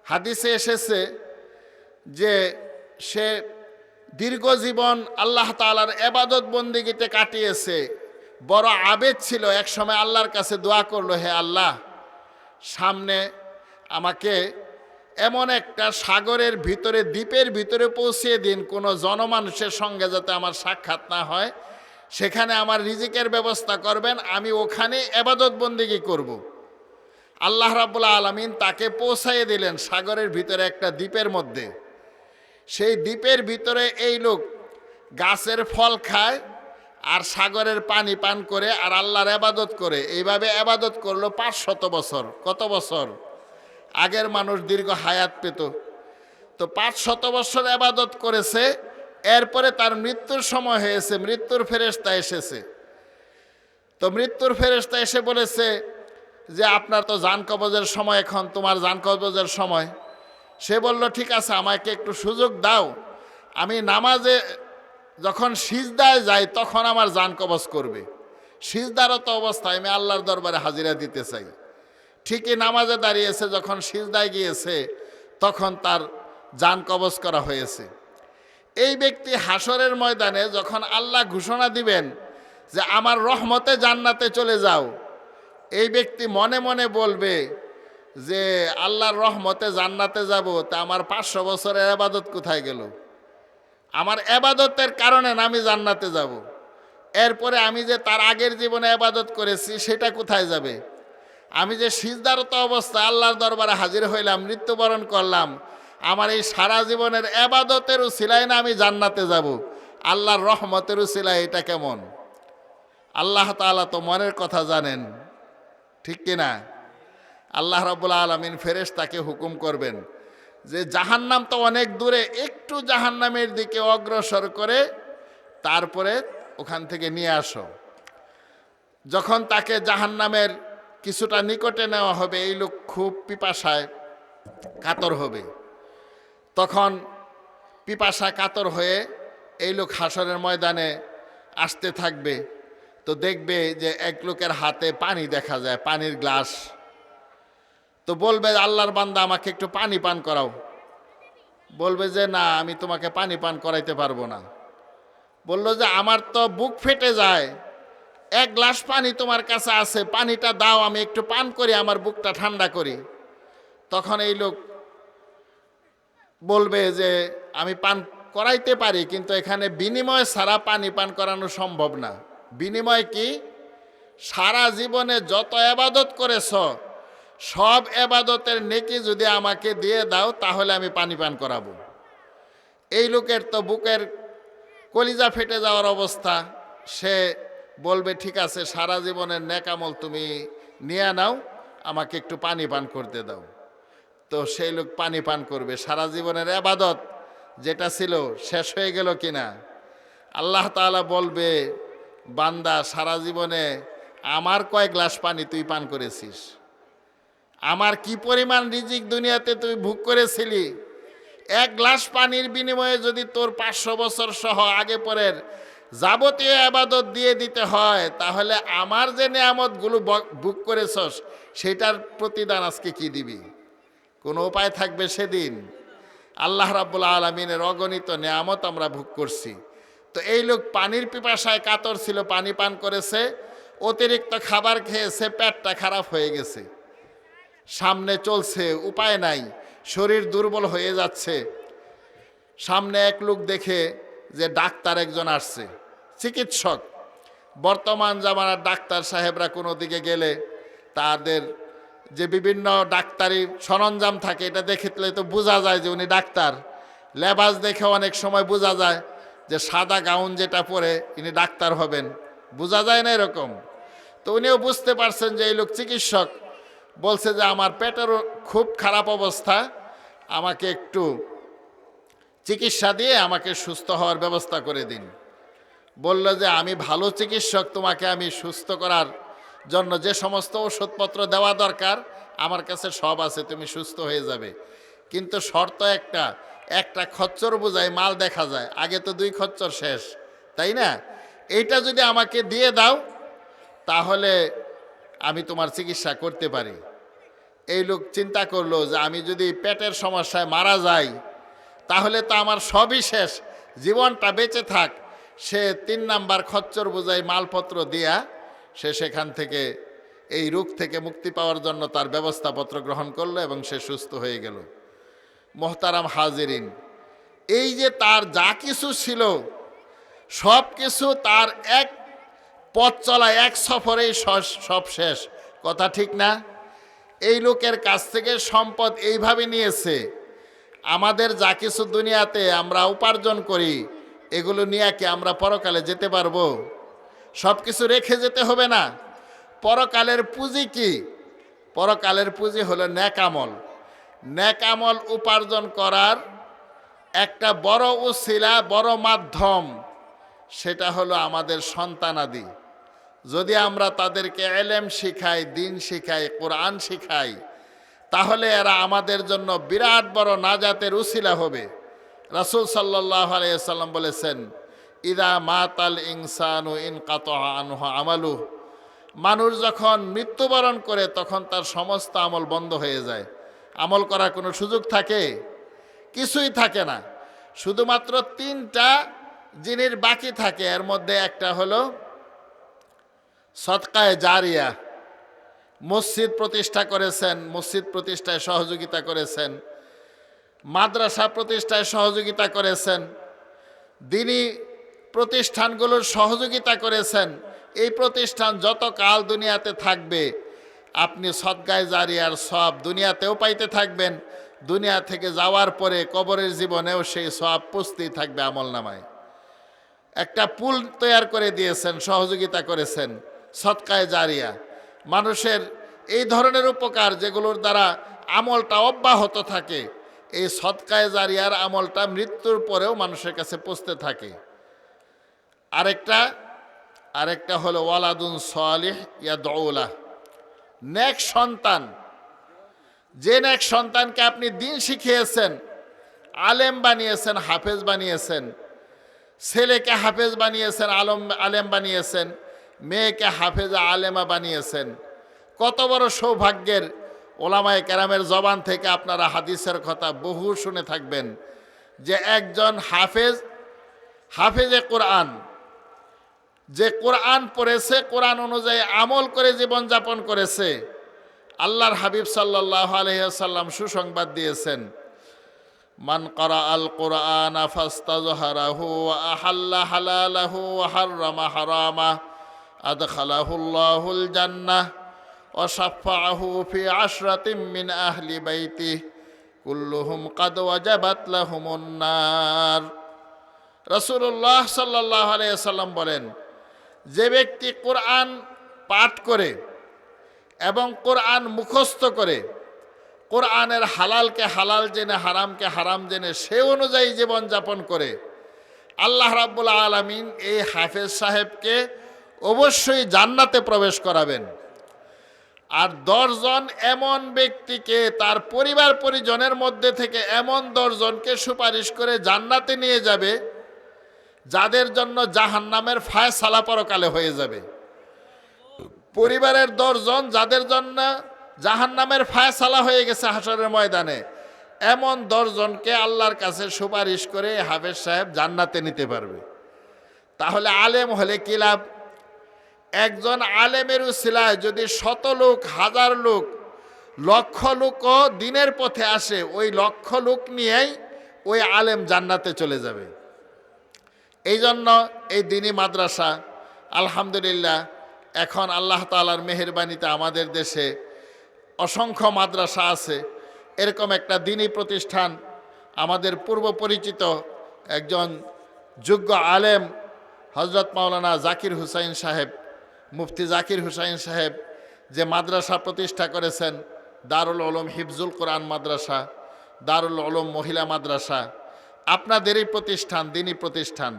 হাদিসে এসেছে যে সে দীর্ঘ জীবন আল্লাহ তাআলার এবাদত বন্দিগিতে কাটিয়েছে, বড় আবেদ ছিল। এক সময় আল্লাহর কাছে দোয়া করলো, হে আল্লাহ, সামনে আমাকে এমন একটা সাগরের ভিতরে, দ্বীপের ভিতরে পৌঁছিয়ে দিন, কোনো জনমানুষের সঙ্গে যাতে আমার সাক্ষাৎ না হয়, সেখানে আমার রিজিকের ব্যবস্থা করবেন, আমি ওখানে এবাদত বন্দিগি করব। আল্লাহ রাব্বুল আলামিন তাকে পৌঁছাইয়ে দিলেন সাগরের ভিতরে একটা দ্বীপের মধ্যে। সেই দ্বীপের ভিতরে এই লোক গাছের ফল খায় আর সাগরের পানি পান করে আর আল্লাহর এবাদত করে। এইভাবে এবাদত করলো 500 বছর। কত বছর? আগের মানুষ দীর্ঘ হায়াত পেত। তো 500 বছর এবাদত করেছে, এরপরে তার মৃত্যুর সময় হয়েছে, মৃত্যুর ফেরেশতা এসেছে। তো মৃত্যুর ফেরেশতা এসে বলেছে যে আপনার তো জান কবজের সময়, এখন তোমার জান কবজের সময়। সে বলল, ঠিক আছে, আমাকে একটু সুযোগ দাও, আমি নামাজে যখন সিজদায় যাই তখন আমার জান কবজ করবে, সিজদারত অবস্থায় আমি আল্লাহর দরবারে হাজিরা দিতে চাই। ঠিকই নামাজে দাঁড়িয়েছে, যখন সিজদায় গিয়েছে তখন তার জান কবজ করা হয়েছে। এই ব্যক্তি হাসরের ময়দানে যখন আল্লাহ ঘোষণা দিবেন যে আমার রহমতে জান্নাতে চলে যাও, এই ব্যক্তি মনে মনে বলবে যে আল্লাহর রহমতে জান্নাতে যাব, তা আমার 500 বছরের এবাদত কোথায় গেল? আমার এবাদতের কারণে না আমি জান্নাতে যাব, এরপরে আমি যে তার আগের জীবনে এবাদত করেছি সেটা কোথায় যাবে? আমি যে সিজদারত অবস্থা আল্লাহর দরবারে হাজির হইলাম, মৃত্যুবরণ করলাম, আমার এই সারা জীবনের এবাদতের উসিলায় না আমি জান্নাতে যাব, আল্লাহর রহমতের উসিলায়, এটা কেমন? আল্লাহ তাআলা তো মনের কথা জানেন, ঠিক কিনা? আল্লাহ রাব্বুল আলামিন ফেরেশতাকে হুকুম করবেন যে জাহান্নাম তো অনেক দূরে, একটু জাহান্নামের দিকে অগ্রসর করে তারপরে ওখান থেকে নিয়ে আসো। যখন তাকে জাহান্নামের কিছুটা নিকটে নেওয়া হবে, এই লোক খুব পিপাসায় কাতর হবে। তখন পিপাসা কাতর হয়ে এই লোক হাসরের ময়দানে আসতে থাকবে, তো দেখবে যে এক লোকের হাতে পানি দেখা যায়, পানির গ্লাস। তো বলবে, আল্লাহর বান্দা আমাকে একটু পানি পান করাও। বলবে যে না, আমি তোমাকে পানি পান করাইতে পারবো না। বললো যে আমার তো বুক ফেটে যায়, এক গ্লাস পানি তোমার কাছে আছে, পানিটা দাও, আমি একটু পান করি, আমার বুকটা ঠান্ডা করি। তখন এই লোক বলবে যে আমি পান করাইতে পারি, কিন্তু এখানে বিনিময় ছাড়া পানি পান করানো সম্ভব না। বিনিময় কি? সারা জীবনে যত এবাদত করেছ সব এবাদতের নেকি যদি আমাকে দিয়ে দাও তাহলে আমি পানি পান করাবো। এই লোকের তো বুকের কলিজা ফেটে যাওয়ার অবস্থা। সে বলবে ঠিক আছে, সারা জীবনের নেকামল তুমি নিয়ে নাও, আমাকে একটু পানি পান করতে দাও। তো সেই লোক পানি পান করবে। সারা জীবনের এবাদত যেটা ছিল শেষ হয়ে গেল কিনা? আল্লাহ তাআলা বলবে, বান্দা সারা জীবনে আমার কয় গ্লাস পানি তুই পান করেছিস? আমার কি পরিমাণ রিজিক দুনিয়াতে তুই ভোগ করেছিলি? এক গ্লাস পানির বিনিময়ে যদি তোর 500 বছর সহ আগে পরের যাবতীয় আবাদত দিয়ে দিতে হয়, তাহলে আমার যে নেয়ামতগুলো ভোগ করেছস সেটার প্রতিদান আজকে কি দিবি? কোনো উপায় থাকবে সেদিন? আল্লাহ রাব্বুল আলামিনের অগণিত নেয়ামত আমরা ভোগ করছি। তো এই লোক পানির পিপাসায় কাতর ছিল, পানি পান করেছে, অতিরিক্ত খাবার খেয়েছে, পেটটা খারাপ হয়ে গেছে, সামনে চলছে, উপায় নাই, শরীর দুর্বল হয়ে যাচ্ছে। সামনে এক লোক দেখে যে ডাক্তার একজন আসছে, চিকিৎসক। বর্তমান জামানার ডাক্তার সাহেবরা কোনো দিকে গেলে তাদের যে বিভিন্ন ডাক্তারি সরঞ্জাম থাকে এটা দেখলে তো বোঝা যায় যে উনি ডাক্তার। লেবাস দেখে অনেক সময় বোঝা যায় যে সাদা গাউন যেটা পরে ইনি ডাক্তার হবেন, বোঝা যায় না এরকম। তো উনিও বুঝতে পারছেন যে এই লোক চিকিৎসক। বলছে যে আমার পেটেরও খুব খারাপ অবস্থা, আমাকে একটু চিকিৎসা দিয়ে আমাকে সুস্থ হওয়ার ব্যবস্থা করে দিন। বলল যে আমি ভালো চিকিৎসক, তোমাকে আমি সুস্থ করার জন্য যে সমস্ত ওষুধপত্র দেওয়া দরকার আমার কাছে সব আছে, তুমি সুস্থ হয়ে যাবে। কিন্তু শর্ত একটা, একটা খচ্চর বোঝায় মাল দেখা যায়, আগে তো 2 খচ্চর শেষ, তাই না? এইটা যদি আমাকে দিয়ে দাও তাহলে আমি তোমার চিকিৎসা করতে পারি। এই লোক চিন্তা করলো যে আমি যদি পেটের সমস্যায় মারা যাই তাহলে তো আমার সবই শেষ, জীবনটা বেঁচে থাক। সে 3 নাম্বার খচ্চর বোঝাই মালপত্র দিয়া সে সেখান থেকে এই রোগ থেকে মুক্তি পাওয়ার জন্য তার ব্যবস্থাপত্র গ্রহণ করলো এবং সে সুস্থ হয়ে গেল। মোহতারাম হাজিরিন, এই যে তার যা কিছু ছিল সব কিছু তার এক পথ চলা, এক সফরেই সব শেষ, কথা ঠিক না? এই লোকের কাছ থেকে সম্পদ এইভাবে নিয়েছে। আমাদের যা কিছু দুনিয়াতে আমরা উপার্জন করি এগুলো নিয়ে কি আমরা পরকালে যেতে পারবো? সব কিছু রেখে যেতে হবে না। পরকালের পুঁজি কি? পরকালের পুঁজি হলো নেকামল। নেকামল উপার্জন করার একটা বড় উসিলা, বড় মাধ্যম, সেটা হলো আমাদের সন্তানাদি। যদি আমরা তাদেরকে এলেম শিখাই, দিন শিখাই, কোরআন শিখাই, তাহলে এরা আমাদের জন্য বিরাট বড় নাজাতের উসিলা হবে। রাসূল সাল্লাল্লাহু আলাইহি ওয়াসাল্লাম বলেছেন, ইদা মাতাল ইনসানু ইনকাতা আনহু আমালুহু, মানুষ যখন মৃত্যুবরণ করে তখন তার সমস্ত আমল বন্ধ হয়ে যায়। আমল করার কোনো সুযোগ থাকে? কিছুই থাকে না। শুধুমাত্র 3টা জিনিস বাকি থাকে, এর মধ্যে একটা হলো সদকায়ে জারিয়া। মসজিদ প্রতিষ্ঠা করেছেন, মসজিদ প্রতিষ্ঠায় সহযোগিতা করেছেন, মাদ্রাসা প্রতিষ্ঠায় সহযোগিতা করেছেন, দ্বীনি প্রতিষ্ঠানগুলোর সহযোগিতা করেছেন। এই প্রতিষ্ঠান যত কাল দুনিয়াতে থাকবে আপনি সদকায়ে জারিয়ার সব দুনিয়াতেও পাইতে থাকবেন, দুনিয়া থেকে যাওয়ার পরে কবরের জীবনেও সেই সব পুষতেই থাকবে আমলনামায়। একটা পুল তৈরি করে দিয়েছেন, সহযোগিতা করেছেন, সদকায়ে জারিয়া। মানুষের এই ধরনের উপকার যেগুলোর দ্বারা আমলটা অব্যাহত থাকে, এই সদকায়ে জারিয়ার আমলটা মৃত্যুর পরেও মানুষের কাছে পৌঁছতে থাকে। আরেকটা হলো ওয়ালাদুন সালিহ ইয়াদউ লাহ, নেক সন্তান। যে নেক সন্তানকে আপনি দিন শিখিয়েছেন, আলেম বানিয়েছেন, হাফেজ বানিয়েছেন, ছেলেকে হাফেজ বানিয়েছেন, আলেম বানিয়েছেন, মেয়েকে হাফেজা আলেমা বানিয়েছেন। কত বড় সৌভাগ্যের! ওলামায়ে কেরামের জবান থেকে আপনারা হাদিসের কথা বহু শুনে থাকবেন যে একজন হাফেজে কোরআন, যে কোরআন পড়েছে, কোরআন অনুযায়ী আমল করে জীবনযাপন করেছে, আল্লাহর হাবিব সাল্লাল্লাহু আলাইহি ওয়াসাল্লাম সুসংবাদ দিয়েছেন, মান ক্বারা আল কোরআন ফাস্তাযহারাহু ওয়া আহাল্লা হালালাহু ওয়া হাররামা হারামা আদখালাহুল্লাহুল জান্নাহ ওয়া শাফাআহু ফি আশরাতিন মিন আহলি বাইতিহি কুল্লুহুম কাদ ওয়াজাবাত লাহুমুন নার। রাসূলুল্লাহ সাল্লাল্লাহু আলাইহি ওয়াসাল্লাম বলেন, যে ব্যক্তি কোরআন পাঠ করে এবং কোরআন মুখস্থ করে, কোরআনের হালালকে হালাল জেনে হারামকে হারাম জেনে সে অনুযায়ী জীবনযাপন করে, আল্লাহ রাব্বুল আলামিন এই হাফেজ সাহেবকে অবশ্যই জান্নাতে প্রবেশ করাবেন। আর 10 জন এমন ব্যক্তিকে, তার পরিবার পরিজনের মধ্যে থেকে এমন 10 জনকে সুপারিশ করে জান্নাতে নিয়ে যাবে যাদের জন্য জাহান্নামের ফায়সালা পরকালে হয়ে যাবে। পরিবারের 10 জন যাদের জন্য জাহান্নামের ফায়সালা হয়ে গেছে হাসরের ময়দানে, এমন 10 জনকে আল্লাহর কাছে সুপারিশ করে হাফেজ সাহেব জান্নাতে নিতে পারবে। তাহলে আলেম হলে কি লাভ? একজন আলেমের উসিলায় যদি 100 লোক, 1000 লোক, লক্ষ লোকও দিনের পথে আসে, ওই লক্ষ লোক নিয়েই ওই আলেম জান্নাতে চলে যাবে। এই জন্য এই দ্বীনি মাদ্রাসা আলহামদুলিল্লাহ এখন আল্লাহ তাআলার মেহেরবানিতে আমাদের দেশে অসংখ্য মাদ্রাসা আছে। এরকম একটা দ্বীনি প্রতিষ্ঠান আমাদের পূর্ব পরিচিত একজন যোগ্য আলেম হযরত মাওলানা জাকির হুসাইন সাহেব, মুফতি জাকির হুসাইন সাহেব যে মাদ্রাসা প্রতিষ্ঠা করেছেন, দারুল উলুম হিফজুল কোরআন মাদ্রাসা, দারুল উলুম মহিলা মাদ্রাসা, আপনাদেরই প্রতিষ্ঠান, দ্বীনি প্রতিষ্ঠান,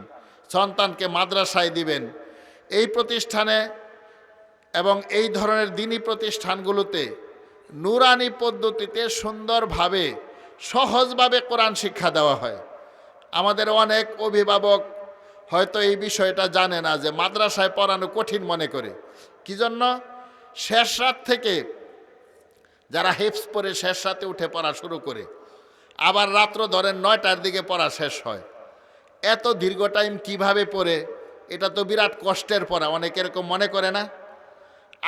সন্তানকে মাদ্রাসায় দিবেন। এই প্রতিষ্ঠানে এবং এই ধরনের দ্বীনি প্রতিষ্ঠানগুলোতে নুরানি পদ্ধতিতে সুন্দরভাবে সহজভাবে কোরআন শিক্ষা দেওয়া হয়। আমাদের অনেক অভিভাবক হয়তো এই বিষয়টা জানে না যে মাদ্রাসায় পড়ানো কঠিন মনে করে। কি জন্য? শেষ রাত থেকে যারা হিফজ পড়ে শেষ রাতে উঠে পড়া শুরু করে, আবার রাত্র ধরেন 9টার দিকে পড়া শেষ হয়। এত দীর্ঘ টাইম কিভাবে পড়ে? এটা তো বিরাট কষ্টের পড়া, অনেকে এরকম মনে করে না।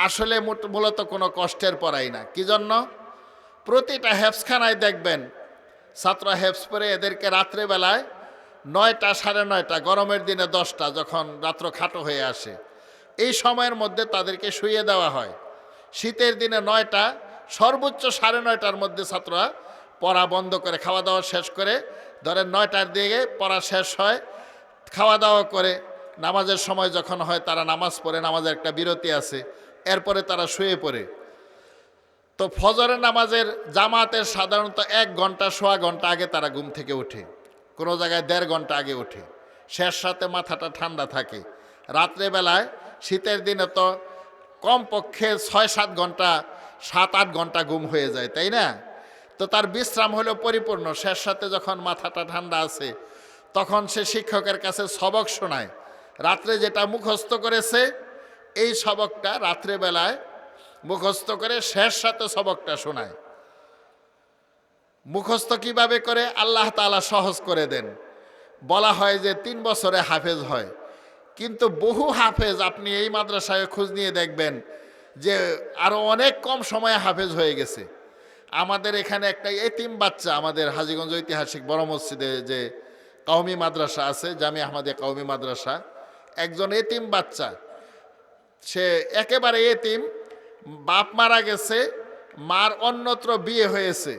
আসলে মূলত কোনো কষ্টের পড়াই না। কি জন্য? প্রতিটা হেফজখানায় দেখবেন ছাত্র হেফজ পড়ে এদেরকে রাত্রেবেলায় 9টা, 9:30, গরমের দিনে 10টা, যখন রাত্র খাটো হয়ে আসে, এই সময়ের মধ্যে তাদেরকে শুইয়ে দেওয়া হয়। শীতের দিনে 9টা, সর্বোচ্চ 9:30টার মধ্যে ছাত্ররা পড়া বন্ধ করে, খাওয়া দাওয়া শেষ করে, ধরেন 9টার দিকে পড়া শেষ হয়, খাওয়া দাওয়া করে নামাজের সময় যখন হয় তারা নামাজ পড়ে, নামাজের একটা বিরতি আছে, এরপরে তারা শুয়ে পড়ে। তো ফজরের নামাজের জামাতের সাধারণত 1 ঘন্টা, সোয়া ঘন্টা আগে তারা ঘুম থেকে ওঠে, কোনো জায়গায় 1.5 ঘন্টা আগে ওঠে। শেষ রাতে মাথাটা ঠান্ডা থাকে। রাত্রেবেলায় শীতের দিনে তো কমপক্ষে 6-7 ঘন্টা, 7-8 ঘন্টা ঘুম হয়ে যায়, তাই না? তো তার বিশ্রাম হলো পরিপূর্ণ। শেষ রাতে যখন মাথাটা ঠান্ডা আছে তখন সে শিক্ষকের কাছে সবক শোনায়। রাত্রে যেটা মুখস্থ করেছে এই সবকটা রাত্রেবেলায় মুখস্থ করে শেষ রাতে সবকটা শোনায়। মুখস্থ কিভাবে করে? আল্লাহ তাআলা সহজ করে দেন। বলা হয় যে 3 বছরে হাফেজ হয়, কিন্তু বহু হাফেজ আপনি এই মাদ্রাসায় খোঁজ নিয়ে দেখবেন যে আরও অনেক কম সময়ে হাফেজ হয়ে গেছে। আমাদের এখানে একটা এতিম বাচ্চা, আমাদের হাজীগঞ্জ ঐতিহাসিক বড় মসজিদে যে কওমি মাদ্রাসা আছে, জামিয়া আহমদিয়া কওমি মাদ্রাসা, একজন এতিম বাচ্চা, সে একেবারে এতিম, বাপ মারা গেছে, মার অন্যত্র বিয়ে হয়েছে,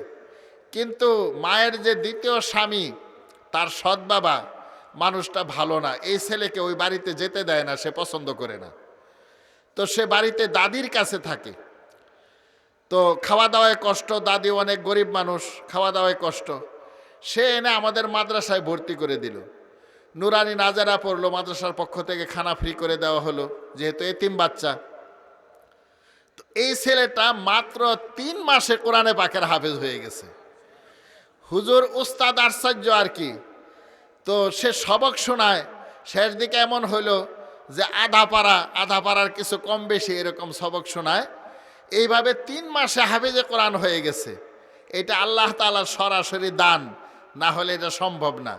কিন্তু মায়ের যে দ্বিতীয় স্বামী তার সৎ বাবা মানুষটা ভালো না, এই ছেলেকে ওই বাড়িতে যেতে দেয় না, সে পছন্দ করে না। তো সে বাড়িতে দাদির কাছে থাকে। তো খাওয়া দাওয়ায় কষ্ট, দাদি অনেক গরিব মানুষ, খাওয়া দাওয়ায় কষ্ট, সে এনে আমাদের মাদ্রাসায় ভর্তি করে দিল। নুরানি নাজারা পড়লো, মাদ্রাসার পক্ষ থেকে খানা ফ্রি করে দেওয়া হলো, যেহেতু এতিম বাচ্চা। তো এই ছেলেটা মাত্র 3 মাসে কোরআনে পাকের হাফেজ হয়ে গেছে। হুজুর উস্তাদ আশ্চর্য আর কি। তো সে সবক শোনায়, শেষ দিকে এমন হইলো যে আধা পাড়ার কিছু কম বেশি এরকম সবক শোনায়। এইভাবে 3 মাসে হাফেজে কোরআন হয়ে গেছে। এটা আল্লাহ তাআলার সরাসরি দান, না হলে এটা সম্ভব না।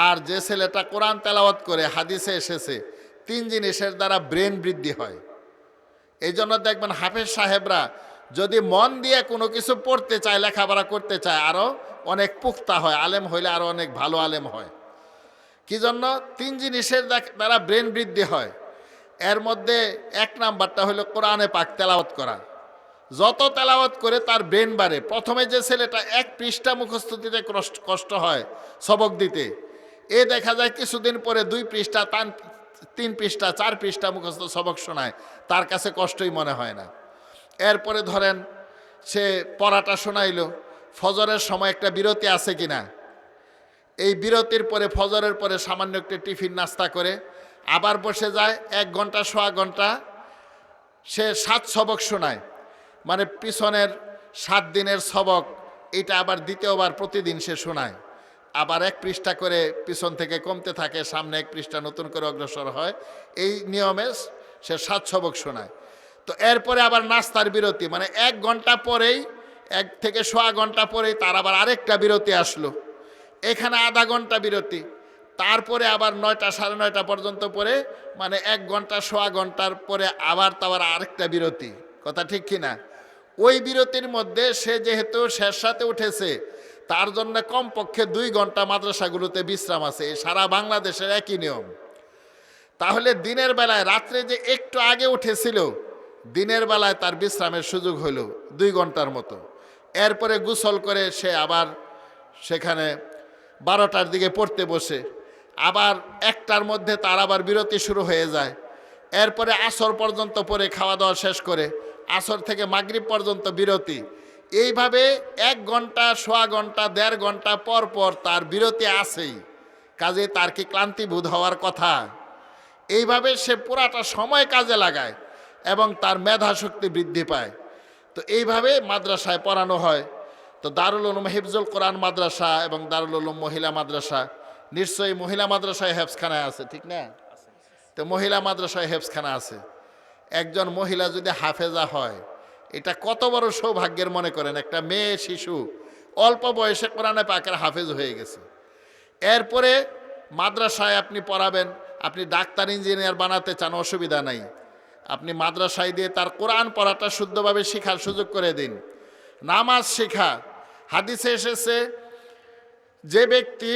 আর যে ছেলেটা কোরআন তেলাওয়াত করে, হাদিসে এসেছে 3 জিনিসের দ্বারা ব্রেন বৃদ্ধি হয়। এই জন্য দেখবেন হাফেজ সাহেবরা যদি মন দিয়ে কোনো কিছু পড়তে চায়, লেখাপড়া করতে চায়, আরও অনেক পুক্তা হয়, আলেম হইলে আরও অনেক ভালো আলেম হয়। কি জন্য? 3 জিনিসের দ্বারা ব্রেন বৃদ্ধি হয়। এর মধ্যে 1 নাম্বারটা হলো কোরআনে পাক তেলাওয়াত করা। যত তেলাওয়াত করে তার ব্রেন বাড়ে। প্রথমে যে ছেলেটা 1 পৃষ্ঠা মুখস্থ দিতে কষ্ট হয় সবক দিতে, এ দেখা যায় কিছুদিন পরে 2 পৃষ্ঠা, 3 পৃষ্ঠা, 4 পৃষ্ঠা মুখস্থ সবক শোনায়, তার কাছে কষ্টই মনে হয় না। এরপরে ধরেন সে পড়াটা শোনাইলো, ফজরের সময় একটা বিরতি আছে কিনা, এই বিরতির পরে ফজরের পরে সামান্য একটু টিফিন নাস্তা করে আবার বসে যায় 1 ঘন্টা সোয়া ঘন্টা, সে 7 সবক শোনায়। মানে পিছনের 7 দিনের সবক এটা আবার দ্বিতীয়বার প্রতিদিন সে শোনায়। আবার 1 পৃষ্ঠা করে পিছন থেকে কমতে থাকে, সামনে 1 পৃষ্ঠা নতুন করে অগ্রসর হয়। এই নিয়মে সে 7 সবক শোনায়। তো এরপরে আবার নাস্তার বিরতি, মানে 1 ঘন্টা পরেই, 1 থেকে সোয়া ঘন্টা পরেই তার আবার আরেকটা বিরতি আসলো, এখানে আধা ঘন্টা বিরতি। তারপরে আবার 9টা সাড়ে 9টা পর্যন্ত পরে, মানে 1 ঘন্টা সোয়া ঘন্টার পরে আবার আরেকটা বিরতি। কথা ঠিক কিনা? ওই বিরতির মধ্যে সে যেহেতু শেষ সাথে উঠেছে, তার জন্য কমপক্ষে 2 ঘন্টা মাদ্রাসাগুলোতে বিশ্রাম আছে। সারা বাংলাদেশের একই নিয়ম। তাহলে দিনের বেলায়, রাত্রে যে একটু আগে উঠেছিল, দিনের বেলায় তার বিশ্রামের সুযোগ হলো 2 ঘন্টার মতো। এরপরে গোসল করে সে আবার সেখানে 12টার দিকে পড়তে বসে, আবার 1টার মধ্যে তার আবার বিরতি শুরু হয়ে যায়। এরপরে আসর পর্যন্ত পরে খাওয়া দাওয়া শেষ করে আসর থেকে মাগরিব পর্যন্ত বিরতি। এইভাবে 1 ঘন্টা সোয়া ঘন্টা 1.5 ঘন্টা পর পর তার বিরতি আছেই। কাজে তার কি ক্লান্তি বোধ হওয়ার কথা? এইভাবে সে পুরাটা সময় কাজে লাগায় এবং তার মেধা শক্তি বৃদ্ধি পায়। তো এইভাবে মাদ্রাসায় পড়ানো হয়। তো দারুল উলুম হিফজুল কোরআন মাদ্রাসা এবং দারুল উলুম মহিলা মাদ্রাসা, নিশ্চয়ই মহিলা মাদ্রাসায় হেফজখানা আছে, ঠিক না? তো মহিলা মাদ্রাসায় হেফজখানা আছে। একজন মহিলা যদি হাফেজা হয়, এটা কত বড় সৌভাগ্যের মনে করেন। একটা মেয়ে শিশু অল্প বয়সে কোরআনে পাকের হাফেজ হয়ে গেছে। এরপরে মাদ্রাসায় আপনি পড়াবেন, আপনি ডাক্তার ইঞ্জিনিয়ার বানাতে চান, অসুবিধা নাই। আপনি মাদ্রাসায় দিয়ে তার কোরআন পড়াটা শুদ্ধভাবে শেখার সুযোগ করে দিন। নামাজ শেখা, হাদিসে এসেছে যে ব্যক্তি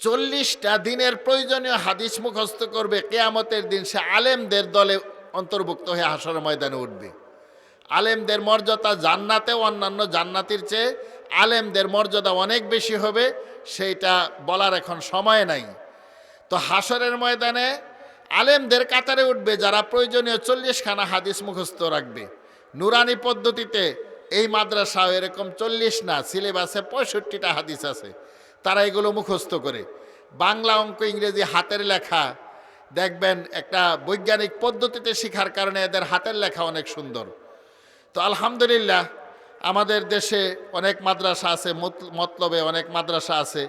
40টা দিনের প্রয়োজনীয় হাদিস মুখস্থ করবে, কিয়ামতের দিন সে আলেমদের দলে অন্তর্ভুক্ত হয়ে হাশরের ময়দানে উঠবে। আলেমদের মর্যাদা জান্নাতেও অন্যান্য জান্নাতির চেয়ে আলেমদের মর্যাদা অনেক বেশি হবে, সেইটা বলার এখন সময় নাই। তো হাশরের ময়দানে আলেমদের কাতারে উঠবে যারা প্রয়োজনীয় 40খানা হাদিস মুখস্থ রাখবে। নুরানি পদ্ধতিতে এই মাদ্রাসা এরকম 40 না, সিলেবাসে 65টা হাদিস আছে, তারা এগুলো মুখস্থ করে। বাংলা, অঙ্ক, ইংরেজি হাতের লেখা, দেখবেন একটা বৈজ্ঞানিক পদ্ধতিতে শেখার কারণে এদের হাতের লেখা অনেক সুন্দর। তো আলহামদুলিল্লাহ আমাদের দেশে অনেক মাদ্রাসা আছে, মতলবে অনেক মাদ্রাসা আছে,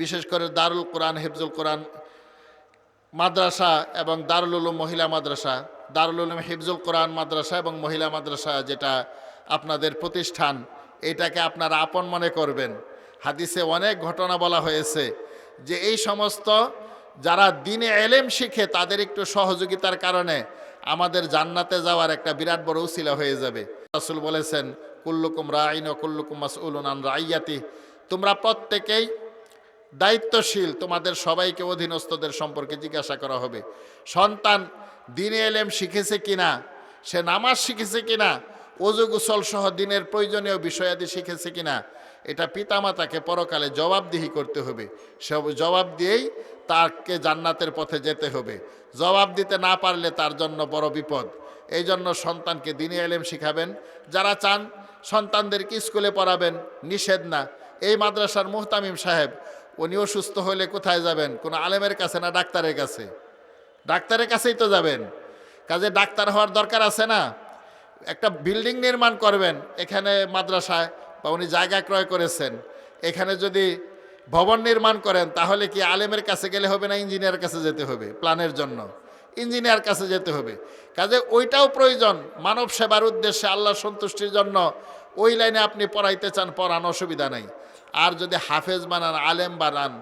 বিশেষ করে দারুল কোরআন হিফজুল কোরআন মাদ্রাসা এবং দারুল উলুম মহিলা মাদ্রাসা, দারুল উলুম হিফজুল কোরআন মাদ্রাসা এবং মহিলা মাদ্রাসা, যেটা আপনাদের প্রতিষ্ঠান, এটাকে আপনারা আপন মনে করবেন। হাদিসে অনেক ঘটনা বলা হয়েছে যে এই সমস্ত যারা দ্বীনে এলেম শিখে তাদের একটু সহযোগিতার কারণে আমাদের জান্নাতে যাওয়ার একটা বিরাট বড় উসিলা হয়ে যাবে। রাসূল বলেছেন, কুল্লুকুম রাঈন ওয়া কুল্লুকুম মাসউলুন আন রাইয়াতি, তোমরা প্রত্যেকেই দায়িত্বশীল, তোমাদের সবাইকে অধীনস্থদের সম্পর্কে জিজ্ঞাসা করা হবে। সন্তান দ্বীনে এলেম শিখেছে কিনা, সে নামাজ শিখেছে কিনা, ওযু গোসল সহ দ্বীনের প্রয়োজনীয় বিষয়াদি শিখেছে কিনা, এটা পিতামাতাকে পরকালে জবাবদিহি করতে হবে। সব জবাব দিয়েই তাকে জান্নাতের পথে যেতে হবে। জবাব দিতে না পারলে তার জন্য বড় বিপদ। এই জন্য সন্তানকে দ্বীনি ইলম শিখাবেন। যারা চান সন্তানদেরকে স্কুলে পড়াবেন, নিষেধ না। এই মাদ্রাসার মুহতামিম সাহেব, উনি অসুস্থ হলে কোথায় যাবেন? কোনো আলেমের কাছে না ডাক্তারের কাছে? ডাক্তারের কাছেই তো যাবেন। কাজে ডাক্তার হওয়ার দরকার আছে না? একটা বিল্ডিং নির্মাণ করবেন এখানে মাদ্রাসায়, বা উনি জায়গা ক্রয় করেছেন, এখানে যদি ভবন নির্মাণ করেন তাহলে কি আলেমের কাছে গেলে হবে না ইঞ্জিনিয়ারের কাছে যেতে হবে? প্ল্যানের জন্য ইঞ্জিনিয়ার কাছে যেতে হবে। কাজে ওইটাও প্রয়োজন মানব সেবার উদ্দেশ্যে, আল্লাহ সন্তুষ্টির জন্য ওই লাইনে আপনি পড়াইতে চান, পড়ানো অসুবিধা নাই। আর যদি হাফেজ বানান, আলেম বানান,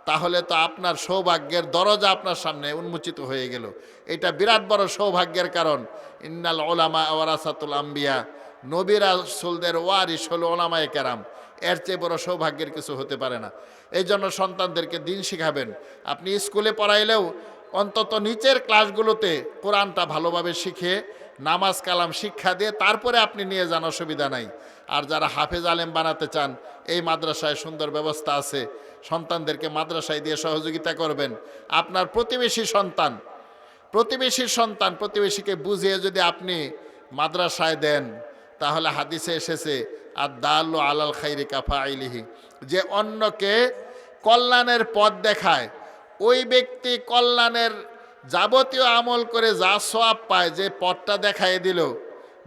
তাহলে তো আপনার সৌভাগ্যের দরজা আপনার সামনে উন্মোচিত হয়ে গেল। এটা বিরাট বড় সৌভাগ্যের কারণ। ইন্নাল ওলামা ওয়ারাসাতুল আম্বিয়া, নবী রাসূলদের ওয়ারিস হলো ওলামায়ে কেরাম। এর চেয়ে বড় সৌভাগ্যের কিছু হতে পারে না। এই জন্য সন্তানদেরকে দিন শিখাবেন। আপনি স্কুলে পড়াইলেও অন্তত নিচের ক্লাসগুলোতে কোরআনটা ভালোভাবে শিখে নামাজ কালাম শিক্ষা দিয়ে তারপরে আপনি নিয়ে যান, অসুবিধা নাই। আর যারা হাফেজ আলেম বানাতে চান, এই মাদ্রাসায় সুন্দর ব্যবস্থা আছে। সন্তানদেরকে মাদ্রাসায় দিয়ে সহযোগিতা করবেন। আপনার প্রতিবেশীর সন্তান প্রতিবেশীকে বুঝিয়ে যদি আপনি মাদ্রাসায় দেন, তাহলে হাদিসে এসেছে আদ-দাল্লু আলাল খাইরি কাফাইলিহি, যে অন্যকে কল্যাণের পথ দেখায় ওই ব্যক্তি কল্যাণের যাবতীয় আমল করে যা সওয়াব পায়, যে পথটা দেখায় দিল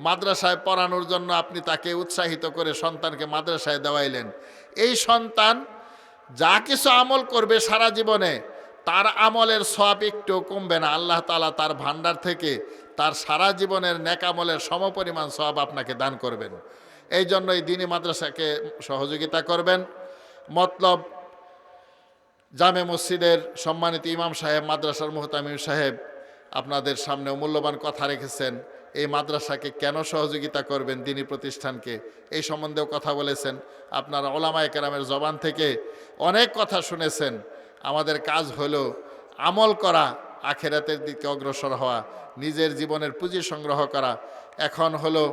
মাদ্রাসায় পড়ানোর জন্য, আপনি তাকে উৎসাহিত করে সন্তানকে মাদ্রাসায় দেওয়াইলেন। এই সন্তান যা কিছু আমল করবে সারা জীবনে, তার আমলের সওয়াব একটু কমবে না। আল্লাহ তাআলা তার ভান্ডার থেকে তার সারা জীবনের নেক আমলের সমপরিমাণ সওয়াব আপনাকে দান করবেন। এই জন্য এই দ্বীনি মাদ্রাসাকে সহযোগিতা করবেন। মতলব জামে মসজিদের সম্মানিত ইমাম সাহেব, মাদ্রাসার মুহতামিম সাহেব আপনাদের সামনে মূল্যবান কথা রেখেছেন। এই মাদ্রাসাকে কেন সহযোগিতা করবেন, দ্বীনি প্রতিষ্ঠানকে, এই সম্বন্ধেও কথা বলেছেন। আপনারা ওলামায়ে কেরামের জবান থেকে অনেক কথা শুনেছেন। আমাদের কাজ হলো আমল করা, আখেরাতের দিকে অগ্রসর হওয়া, নিজের জীবনের পুঁজি সংগ্রহ করা। এখন হলো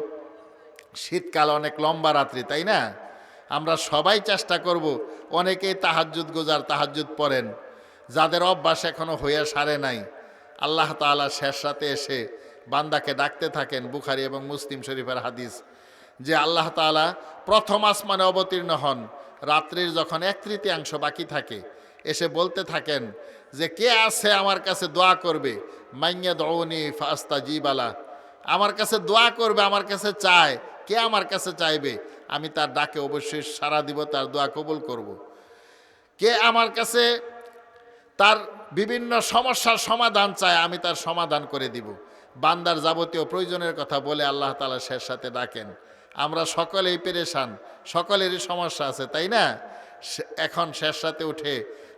শীতকাল, অনেক লম্বা রাত্রি, তাই না? আমরা সবাই চেষ্টা করব, অনেকেই তাহাজ্জুদ গুজার, তাহাজ্জুদ পড়েন, যাদের অভ্যাস এখনো হইয়া সারে নাই। আল্লাহ তাআলা শেষ রাতে এসে বান্দাকে ডাকতে থাকেন। বুখারী এবং মুসলিম শরীফের হাদিস, যে আল্লাহ তাআলা প্রথম আসমানে অবতীর্ণ হন রাত্রির যখন 1/3 বাকি থাকে, এসে বলতে থাকেন যে কে আছে আমার কাছে দোয়া করবে, মাইয়াদউনি ফাস্তাজিব লাহ, আমার কাছে দোয়া করবে, আমার কাছে চায়। কে আমার কাছে চাইবে, আমি তার ডাকে অবশ্যই সাড়া দিব, তার দোয়া কবুল করব। কে আমার কাছে তার বিভিন্ন সমস্যার সমাধান চায়, আমি তার সমাধান করে দিব। বান্দার যাবতীয় প্রয়োজনের কথা বলে আল্লাহ তাআলা শেষ সাথে ডাকেন। আমরা সকলেই পেরেশান, সকলেরই সমস্যা আছে, তাই না? এখন শেষ রাতে উঠে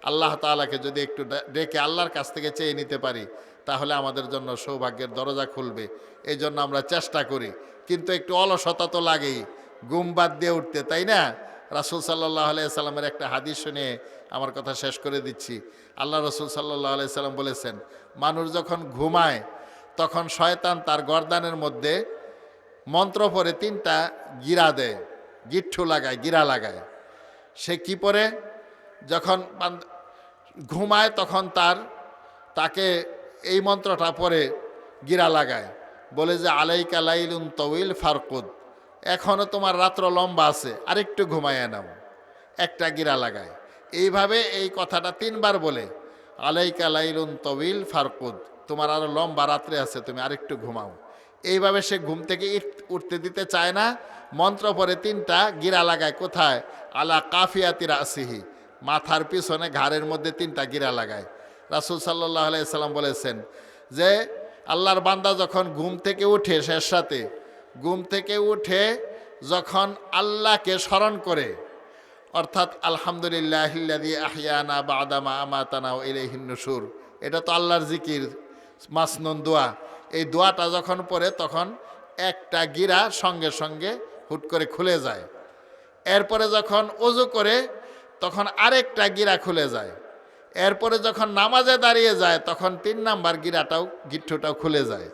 আল্লাহ তাআলাকে যদি একটু ডেকে আল্লাহর কাছ থেকে চেয়ে নিতে পারি, তাহলে আমাদের জন্য সৌভাগ্যের দরজা খুলবে। এই জন্য আমরা চেষ্টা করি, কিন্তু একটু অলসতা তো লাগেই, ঘুম বাদ দিয়ে উঠতে, তাই না? রাসূল সাল্লাল্লাহু আলাইহি সাল্লামের একটা হাদিস শুনে আমার কথা শেষ করে দিচ্ছি। আল্লাহ রাসূল সাল্লাল্লাহু আলাইহি সাল্লাম বলেছেন, মানুষ যখন ঘুমায় তখন শয়তান তার গর্দানের মধ্যে মন্ত্র পড়ে 3টা গিরা দেয়, গিট্টু লাগায়, গিরা লাগায়। সে কি পড়ে? যখন ঘুমায় তখন তাকে এই মন্ত্রটা পড়ে গিরা লাগায়, বলে যে আলাইকা লাইলুন তওয়িল ফারকুদ, এখনও তোমার রাত্র লম্বা আছে, আরেকটু ঘুমাইয়া নাও, একটা গিরা লাগায়। এইভাবে এই কথাটা 3বার বলে, আলাইকা লাইলুন তওয়িল ফারকুদ, তোমার আরো লম্বা রাত্রে আছে, তুমি আরেকটু ঘুমাও। এইভাবে সে ঘুম থেকে উঠতে দিতে চায় না। মন্ত্র পরে 3টা গিরা লাগায়, কোথায়? আলা কাফিয়াতি রাসিহি, মাথার পিছনে ঘাড়ের মধ্যে 3টা গিরা লাগায়। রাসূল সাল্লাল্লাহু আলাইহি সাল্লাম বলেছেন যে আল্লাহর বান্দা যখন ঘুম থেকে উঠে, শেষ রাতে ঘুম থেকে উঠে যখন আল্লাহকে স্মরণ করে, অর্থাৎ আলহামদুলিল্লাহিল্লাযী আহইয়ানা বা'দা মা আমাতানা ওয়া ইলাইহিন নুশুর, এটা তো আল্লাহর জিকির, মাসনুন দোয়া। এই দোয়াটা যখন পড়ে তখন একটা গিরা সঙ্গে সঙ্গে হুট করে খুলে যায়। এরপরে যখন ওযু করে তখন আরেকটা গিরা খুলে যায়। এরপরে যখন নামাজে দাঁড়িয়ে যায় তখন 3 নাম্বার গিট্টুটাও খুলে যায়।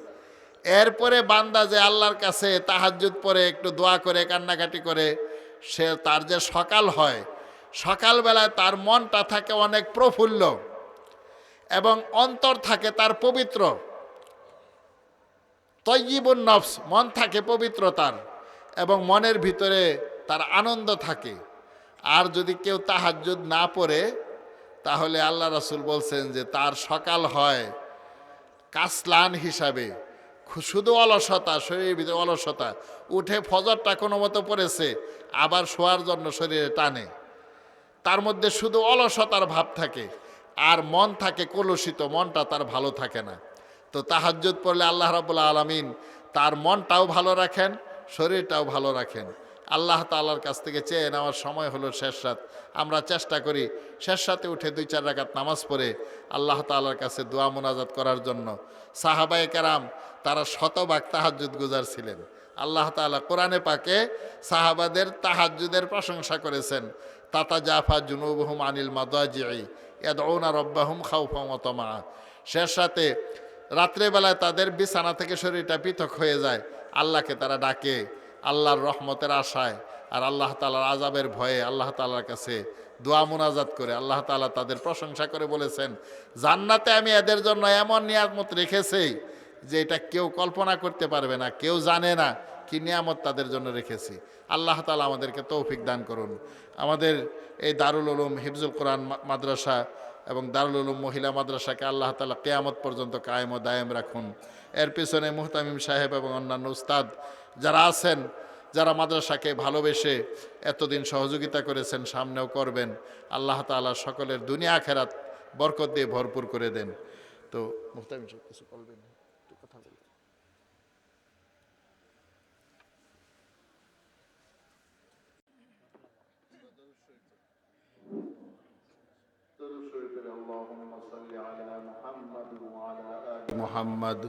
এরপরে বান্দা যে আল্লাহর কাছে তাহাজ্জুদ পড়ে একটু দোয়া করে কান্নাকাটি করে, তার যে সকাল হয়, সকালবেলায় তার মনটা থাকে অনেক প্রফুল্ল এবং অন্তর থাকে তার পবিত্র, তয়্যিবুন নফস, মন থাকে পবিত্র তার, এবং মনের ভিতরে তার আনন্দ থাকে। আর যদি কেউ তাহাজ্জুদ না পড়ে, তাহলে আল্লাহ রাসূল বলছেন যে তার সকাল হয় কাসলান হিসাবে, শুধু অলসতা, শরীরের ভিতরে অলসতা। উঠে ফজরটা কোনো মতো পড়েছে, আবার শোয়ার জন্য শরীরে টানে। তার মধ্যে শুধু অলসতার ভাব থাকে আর মন থাকে কলুষিত, মনটা তার ভালো থাকে না। তো তাহাজ্জুদ পড়লে আল্লাহ রাব্বুল আলামিন তার মনটাও ভালো রাখেন, শরীরটাও ভালো রাখেন। আল্লাহ তাআলার কাছ থেকে চেয়ে নেওয়ার সময় হলো শেষ রাত। আমরা চেষ্টা করি শেষ রাতে উঠে 2-4 রাকাত নামাজ পড়ে আল্লাহ তাআলার কাছে দোয়া মোনাজাত করার জন্য। সাহাবায়ে কেরাম তারা শতভাগ তাহাজ্জুদ গুজার ছিলেন। আল্লাহ তাআলা কোরআনে পাকে সাহাবাদের তাহাজ্জুদের প্রশংসা করেছেন। তাতাজাফা জুনুবুহুম আনিল মাদাজিই ইয়াদউনা রাব্বাহুম খাউফান ওয়া তামাআ। শেষ রাতে রাত্রেবেলায় তাদের বিছানা থেকে শরীরটা পৃথক হয়ে যায়, আল্লাহকে তারা ডাকে আল্লাহর রহমতের আশায়, আর আল্লাহ তাআলার আযাবের ভয়ে আল্লাহ তাআলার কাছে দোয়া মুনাজাত করে। আল্লাহ তাআলা তাদের প্রশংসা করে বলেছেন, জান্নাতে আমি এদের জন্য এমন নিয়ামত রেখেছি যে এটা কেউ কল্পনা করতে পারবে না, কেউ জানে না কি নিয়ামত তাদের জন্য রেখেছি। আল্লাহ তাআলা আমাদেরকে তৌফিক দান করুন। আমাদের এই দারুল উলুম হিফজুল কোরআন মাদ্রাসা এবং দারুল উলুম মহিলা মাদ্রাসাকে আল্লাহ তাআলা কিয়ামত পর্যন্ত কায়েম ও দায়েম রাখুন। এর পিছনে মুহতামিম সাহেব এবং অন্যান্য উস্তাদ যারা আছেন, যারা মাদ্রাসাকে ভালোবেসে এতদিন সহযোগিতা করেছেন, সামনেও করবেন, আল্লাহ তাআলা সকলের দুনিয়া আখেরাত বরকত দিয়ে ভরপুর করে দেন। তো মুহতামিম সাহেব কিছু বলবেন, একটু কথা বলবেন। محمد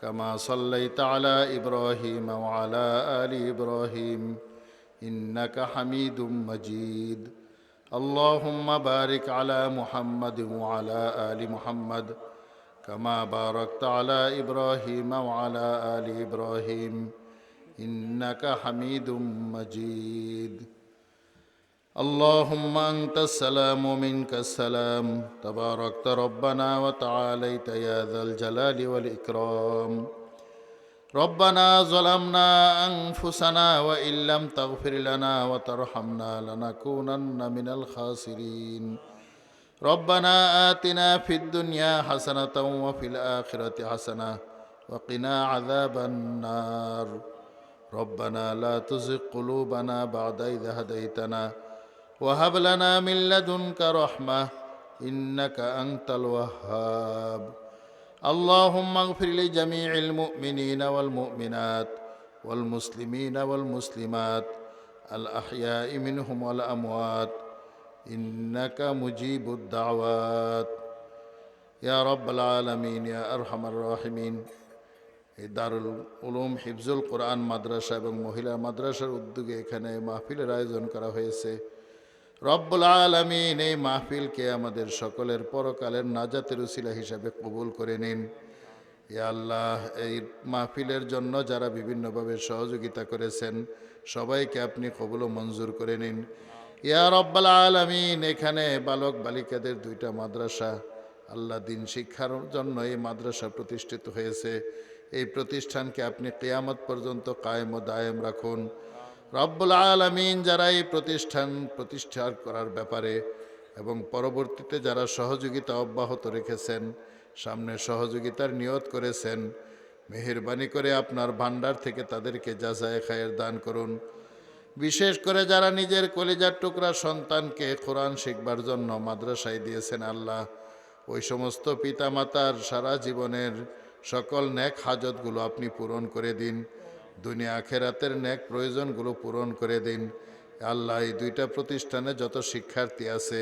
كما صليت على إبراهيم وعلى آل إبراهيم إنك حميد مجيد اللهم بارك على محمد وعلى آل محمد كما باركت على إبراهيم وعلى آل إبراهيم إنك حميد مجيد اللهم أنت السلام ومنك السلام تباركت ربنا وتعاليت يا ذا الجلال والإكرام ربنا ظلمنا أنفسنا وإن لم تغفر لنا وترحمنا لنكونن من الخاسرين ربنا آتنا في الدنيا حسنة وفي الآخرة حسنة وقنا عذاب النار ربنا لا تزغ قلوبنا بعد إذ هديتنا وهب لنا من لدنك رحمة إنك أنت الوهاب اللهم اغفر لجميع المؤمنين والمؤمنات والمسلمين والمسلمات الأحياء منهم والأموات إنك مجيب الدعوات يا رب العالمين يا أرحم الراحمين এই দারুল উলুম হিফজুল কোরআন মাদ্রাসা এবং মহিলা মাদ্রাসার উদ্যোগে এখানে মাহফিলের আয়োজন করা হয়েছে। রব্বুল আলামিন এই মাহফিলকে আমাদের সকলের পরকালের নাজাতের উসিলা হিসাবে কবুল করে নিন। ইয়া আল্লাহ, এই মাহফিলের জন্য যারা বিভিন্নভাবে সহযোগিতা করেছেন সবাইকে আপনি কবুল ও মঞ্জুর করে নিন। ইয়া রব্বুল আলামিন, এখানে বালক বালিকাদের 2টা মাদ্রাসা, আল্লাহ দিন শিক্ষার জন্য এই মাদ্রাসা প্রতিষ্ঠিত হয়েছে। এই প্রতিষ্ঠানকে আপনি কিয়ামত পর্যন্ত কায়েম ও দায়েম রাখুন। রব্বুল আলামিন, যারা এই প্রতিষ্ঠা করার ব্যাপারে এবং পরবর্তীতে যারা সহযোগিতা অব্যাহত রেখেছেন, সামনে সহযোগিতার নিয়ত করেছেন, মেহেরবানি করে আপনার ভান্ডার থেকে তাদেরকে জাযায়ে খায়ের দান করুন। বিশেষ করে যারা নিজের কলিজার টুকরা সন্তানকে কোরআন শিখবার জন্য মাদ্রাসায় দিয়েছেন, আল্লাহ ওই সমস্ত পিতামাতার সারা জীবনের সকল নেক হাজতগুলো আপনি পূরণ করে দিন। দুনিয়া আখেরাতের নেক প্রয়োজনগুলো পূরণ করে দিন। আল্লাহ, এই 2টা প্রতিষ্ঠানে যত শিক্ষার্থী আছে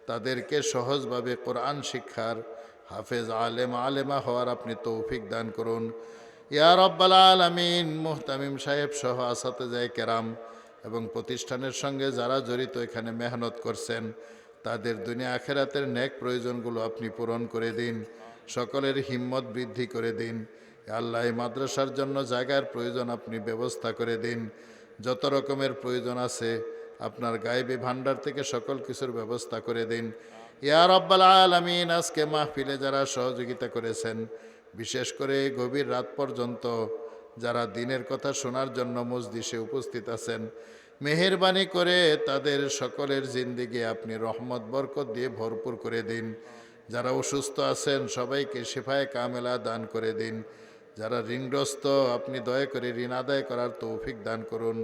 তাদেরকে সহজভাবে কোরআন শিক্ষার হাফেজ আলেমা হওয়ার আপনি তৌফিক দান করুন। ইয়া রব্বাল আলামিন, মুহতামিম সাহেব সহ আসাতেজায়ে কেরাম এবং প্রতিষ্ঠানের সঙ্গে যারা জড়িত এখানে মেহনত করছেন তাদের দুনিয়া আখেরাতের নেক প্রয়োজনগুলো আপনি পূরণ করে দিন। সকলের হিম্মত বৃদ্ধি করে দিন। আল্লাহ, এই মাদ্রাসার জন্য জায়গার প্রয়োজন আপনি ব্যবস্থা করে দিন। যত রকমের প্রয়োজন আছে আপনার গায়েবী ভান্ডার থেকে সকল কিছুর ব্যবস্থা করে দিন। ইয়া রব্বাল আলামিন, আজকে মাহফিলে যারা সহযোগিতা করেছেন, বিশেষ করে গভীর রাত পর্যন্ত যারা দিনের কথা শোনার জন্য মজলিসে উপস্থিত আছেন, মেহেরবানি করে তাদের সকলের জিন্দেগি আপনি রহমত বরকত দিয়ে ভরপুর করে দিন। যারা অসুস্থ আছেন সবাইকে শিফায়ে কামেলা দান করে দিন। যারা ঋণগ্রস্ত, আপনি দয়া করে ঋণ আদায় করার তৌফিক দান করুন।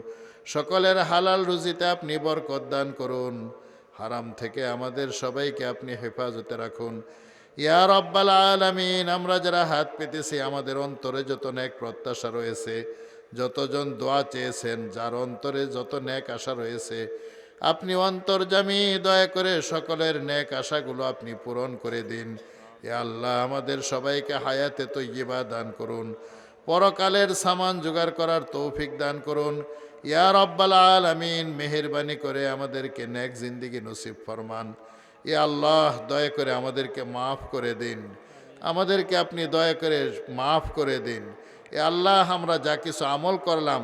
সকলের হালাল রুজিতে আপনি বরকত দান করুন। হারাম থেকে আমাদের সবাইকে আপনি হেফাজতে রাখুন। ইয়া রব্বাল আলামিন, আমরা যারা হাত পেতেছি আমাদের অন্তরে যত নেক প্রত্যাশা রয়েছে, যতজন দোয়া চেয়েছেন, যার অন্তরে যত নেক আশা রয়েছে, আপনি অন্তর্যামী, দয়া করে সকলের নেক আশাগুলো আপনি পূরণ করে দিন। ইয়া আল্লাহ, আমাদের সবাইকে হায়াতে তৈয়্যিবা দান করুন, পরকালের সামান জোগাড় করার তৌফিক দান করুন। ইয়া রব্বাল আলামিন, মেহেরবানি করে আমাদেরকে নেক জিন্দিগি নসিব ফরমান। ইয়া আল্লাহ, দয়া করে আমাদেরকে মাফ করে দিন, আমাদেরকে আপনি দয়া করে মাফ করে দিন। এ আল্লাহ, আমরা যা কিছু আমল করলাম,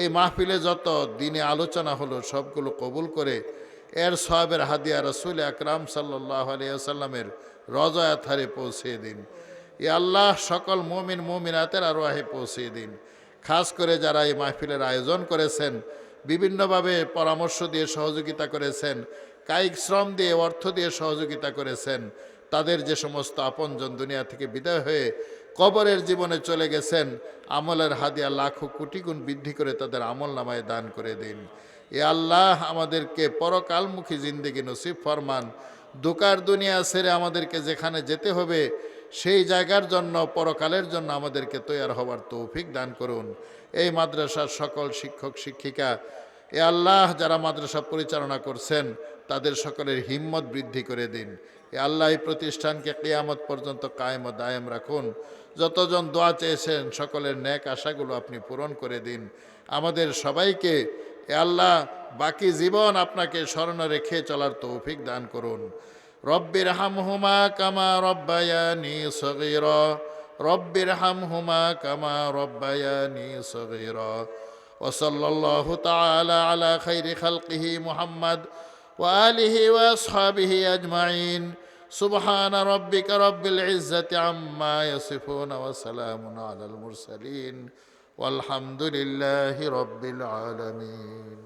এই মাহফিলে যত দিনে আলোচনা হলো সবগুলো কবুল করে এর সওয়াবের হাদিয়া রাসূল আকরাম সাল্লাল্লাহু আলাইহি ওয়াসাল্লামের রওজায়ে থারে পৌঁছে দিন। এ আল্লাহ, সকল মুমিন মুমিনাতের আরওয়াহে পৌঁছে দিন। খাস করে যারা এই মাহফিলের আয়োজন করেছেন, বিভিন্নভাবে পরামর্শ দিয়ে সহযোগিতা করেছেন, কায়িক শ্রম দিয়ে, অর্থ দিয়ে সহযোগিতা করেছেন, তাদের যে সমস্ত আপনজন দুনিয়া থেকে বিদায় হয়ে কবরের জীবনে চলে গেছেন, আমলের হাদিয়া লাখো কোটি গুণ বৃদ্ধি করে তাদের আমল নামায় দান করে দিন। এ আল্লাহ, আমাদেরকে পরকালমুখী জিন্দেগি নসিব ফরমান। দুকার দুনিয়া ছেড়ে আমাদেরকে যেখানে যেতে হবে সেই জায়গার জন্য, পরকালের জন্য আমাদেরকে তৈয়ার হওয়ার তৌফিক দান করুন। এই মাদ্রাসার সকল শিক্ষক শিক্ষিকা, এ আল্লাহ, যারা মাদ্রাসা পরিচালনা করছেন তাদের সকলের হিম্মত বৃদ্ধি করে দিন। এ আল্লাহ, এই প্রতিষ্ঠানকে কিয়ামত পর্যন্ত কায়েম ও দায়েম রাখুন। যতজন দোয়া চেয়েছেন সকলের নেক আশাগুলো আপনি পূরণ করে দিন। আমাদের সবাইকে এ আল্লাহ বাকি জীবন আপনাকে স্মরণে রেখে চলার তৌফিক দান করুন। রব্বির হামহুমা কামা রব্বায়ানি সগীরা, রব্বির হামহুমা কামা রব্বায়ানি সগীরা। وصلى الله تعالى على خير خلقه محمد وآله وأصحابه أجمعين. سبحان ربك رب العزة عما يصفون وسلام على المرسلين والحمد لله رب العالمين.